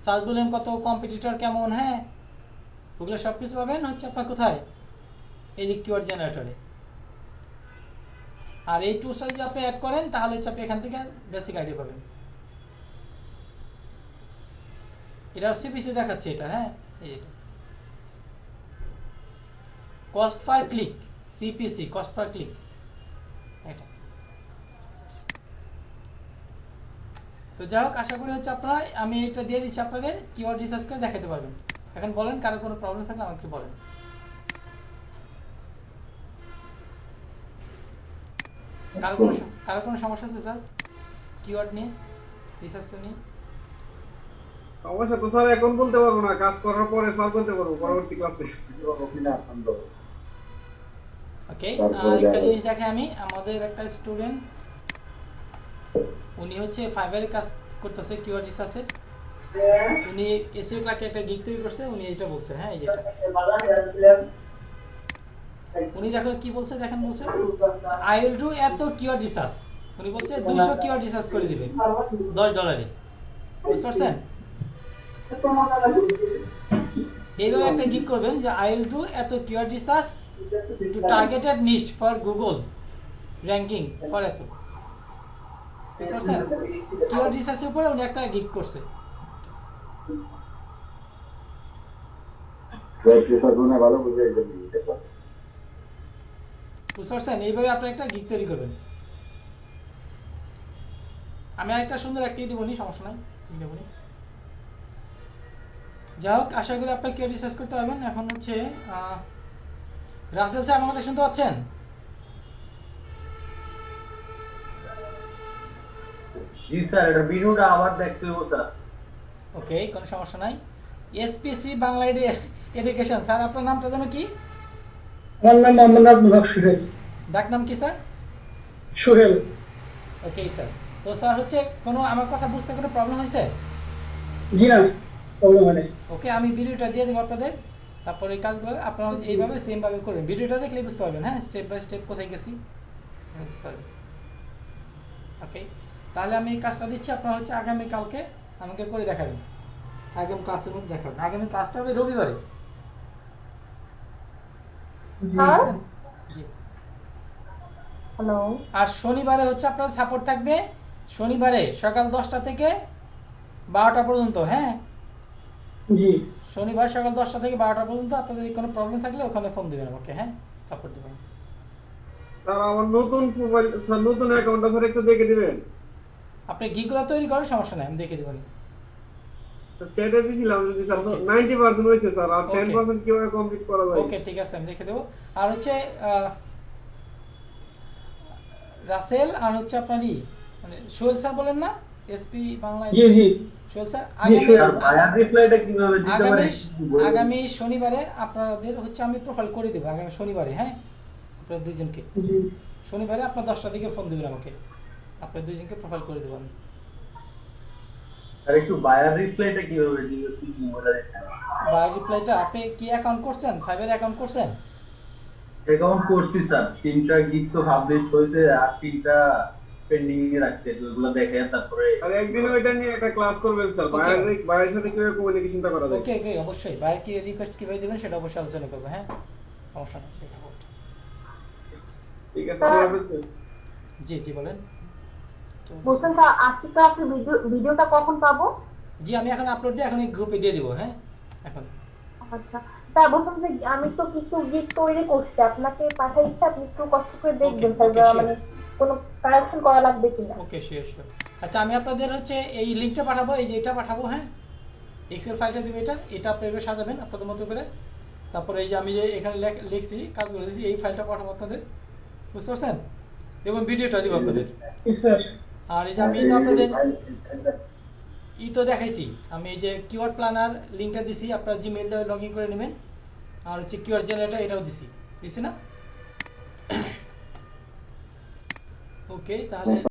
সার্চ ভলিউম কত, কম্পিটিটর কেমন, হ্যাঁ ওগুলো সব কিছু পাবেন হচ্ছে আপনার কোথায়, এই যে কিওয়ার্ড জেনারেটরে। আর এই টুলসটা যদি আপনি অ্যাড করেন তাহলে হচ্ছে আপনি এখান থেকে বেসিক আইডিয়া পাবেন। এটা সিপিসি দেখাচ্ছে এটা। হ্যাঁ, এই এটা cost per click, CPC cost per click এটা। তো যাই হোক, আশা করি হচ্ছে আপনারা, আমি এটা দিয়ে দিচ্ছি আপনাদের, কিওয়ার্ড রিসার্চ করে দেখাতে পারবেন। এখন বলেন কারো কোনো প্রবলেম থাকলে আমাকে বলেন। কারো কোনো সমস্যা আছে স্যার কিওয়ার্ড নিয়ে, রিসার্চ নিয়ে? সমস্যা তো স্যার এখন বলতে পারবো না, কাজ করার পরে স্যার বলতে পারবো পরবর্তী ক্লাসে। ওকে, একটা জিনিস দেখে আমি, আমাদের একটা স্টুডেন্ট উনি হচ্ছে ফাইবারে কাজ করতেছে কিওয়ার্ড রিসার্চে, উনি এসইও ক্লার্কে একটা গিগ তৈরি করছে, উনি এটা বলছে। হ্যাঁ, এই যেটা উনি দেখেন কি বলছে, দেখেন বলছে আই উইল ডু এত কিওয়ার্ড রিসার্চ, উনি বলছে 200 কিওয়ার্ড রিসার্চ করে দিবে $10। বুঝতে পারছেন? এইভাবে একটা গিগ করবেন যে আই উইল ডু এত keyword research two targeted niche for Google ranking for এত। বুঝতে পারছেন? কিওয়ার্ড রিসার্চের উপরে উনি একটা গিগ করছে। বুঝতে পারছেন? এইভাবে আপনি একটা গিগ তৈরি করবেন। আমি আরেকটা সুন্দর একটাই দেবনি, সমস্যা নাই, দেবনি। যাই হোক, আশা করি আপনারা কিওয়ার্ড রিসার্চ করতে পারবেন। এখন হচ্ছে রাসেল স্যার আমাদের শুনতে পাচ্ছেন? জি স্যার, এটা ভিডিওটা আবার দেখতে হবে স্যার। ওকে, কোনো সমস্যা নাই। এসপিসি বাংলা এডুকেশন, স্যার আপনার নামটা যেন কি? আমার নাম মোহাম্মদ নাজমুল হক সোহেল। ডাক নাম কি স্যার? সোহেল। Okay sir. তো স্যার হচ্ছে কোনো আমার কথা বুঝতে কোনো প্রবলেম হয়েছে? জি না, প্রবলেম হয় নাই। ওকে, আমি ভিডিওটা দিয়ে দেবো আপনাদের, তারপরে এই কাজগুলো আপনারা এইভাবে সেমভাবে করবেন। ভিডিওটা দেখলেই বুঝতে পারবেন। হ্যাঁ, স্টেপ বাই স্টেপ কোথায় গেছি বুঝতে পারবেন। ওকে, তাহলে আমি এই কাজটা দিচ্ছি, আপনারা হচ্ছে আগামীকালকে আমাকে করে দেখাবেন, আগামী ক্লাসের মধ্যে দেখাবেন। আগামী ক্লাসটা হবে রবিবারে। আর হ্যালো। আর শনিবারে হচ্ছে আপনার সাপোর্ট থাকবে শনিবারে সকাল 10টা থেকে 12টা পর্যন্ত। হ্যাঁ, জি শনিবার সকাল 10টা থেকে 12টা পর্যন্ত আপনাদের কোনো প্রবলেম থাকলে ওখানে ফোন দিবেন আমাকে। হ্যাঁ, সাপোর্ট দিবেন। স্যার আমার নতুন প্রোফাইল স্যার নতুন অ্যাকাউন্টটা স্যার একটু দেখে দিবেন। আপনি গিগুলো তৈরি করার সমস্যা নাই, আমি দেখে দেবেন। চ্যাটে দিছিলাম যদি স্যার Okay. 90% হয়েছে স্যার, আর Okay. 10% কিভাবে কমপ্লিট করা যায়? ওকে, ঠিক আছে, আমি দেখে দেবো। আর হচ্ছে রাসেল আর হচ্ছে আপনারই মানে সোহেল স্যার বলেন না, এসপি বাংলা। জি জি সোহেল স্যার জি, সোহেল। আর ভায়ার রিপ্লাইটা কিভাবে দিতে পারে? আগামী শনিবারে আপনাদের হচ্ছে আমি প্রোফাইল করে দেবো আগামী শনিবারে। হ্যাঁ, আপনাদের দুইজনকে জি শনিবারে আপনার 10টার দিকে ফোন দিবেন আমাকে, আপনার দুইজনকে প্রোফাইল করে দেবো আমি। আর একটু বায়ার রিপ্লাইটা কিভাবে দিবে তুমি বলে দেন। বা রিপ্লাইটা আপনি কি অ্যাকাউন্ট করছেন, ফাইবার অ্যাকাউন্ট করছেন? অ্যাকাউন্ট করছি স্যার, 3টা গিগ তো পাবলিশ হয়েছে আর 3টা পেন্ডিং এ রাখছে, তো ওগুলো দেখে তারপরে। আর একদিন ওইটা নিয়ে একটা ক্লাস করবেন স্যার, Okay. ভাইয়ের সাথে কিভাবে কমিউনিকেশনটা করা যায়। ওকে ওকে, অবশ্যই বাইরে কি রিকোয়েস্ট কিভাবে দিবেন সেটা অবশ্যই আলোচনা করবো। হ্যাঁ, সমস্যা নেই, সেই support। ঠিক আছে স্যার, হাফেজ স্যার। জি জি বলেন। বলছেন স্যার আজকে ক্লাসের ভিডিওটা কখন পাবো? জি, আমি এখন আপলোড দিয়ে এখন এই গ্রুপে দিয়ে দিব। হ্যাঁ, এখন আচ্ছা স্যার, বলছেন যে আমি তো কিছু গিগ তৈরি করছি, আপনাকে পাঠাইছি, আপনি একটু কষ্ট করে দেখবেন Okay, স্যার, okay, মানে কোনো কারেকশন করা লাগবে কিনা। ওকে, শিওর শিওর। আচ্ছা, আমি আপনাদের হচ্ছে এই লিঙ্কটা পাঠাবো, এই যে এটা পাঠাবো। হ্যাঁ, এক্সেল ফাইলটা দেবো, এটা আপনি এভাবে সাজাবেন আপনাদের মতো করে। তারপরে এই যে আমি যে এখানে লিখছি কাজগুলো দিয়েছি, এই ফাইলটা পাঠাবো আপনাদের, বুঝতে পারছেন? এবং ভিডিওটা দিব আপনাদের। জি স্যার। আর এই যে আমি তো আপনাদের তো দেখাইছি, আমি এই যে কিওয়ার্ড প্ল্যানার লিঙ্কটা দিছি, আপনারা জিমেইল দিয়ে লগ ইন করে নেবেন। আর হচ্ছে কিওয়ার্ড জেনারেটর এটাও দিছি না? ওকে, তাহলে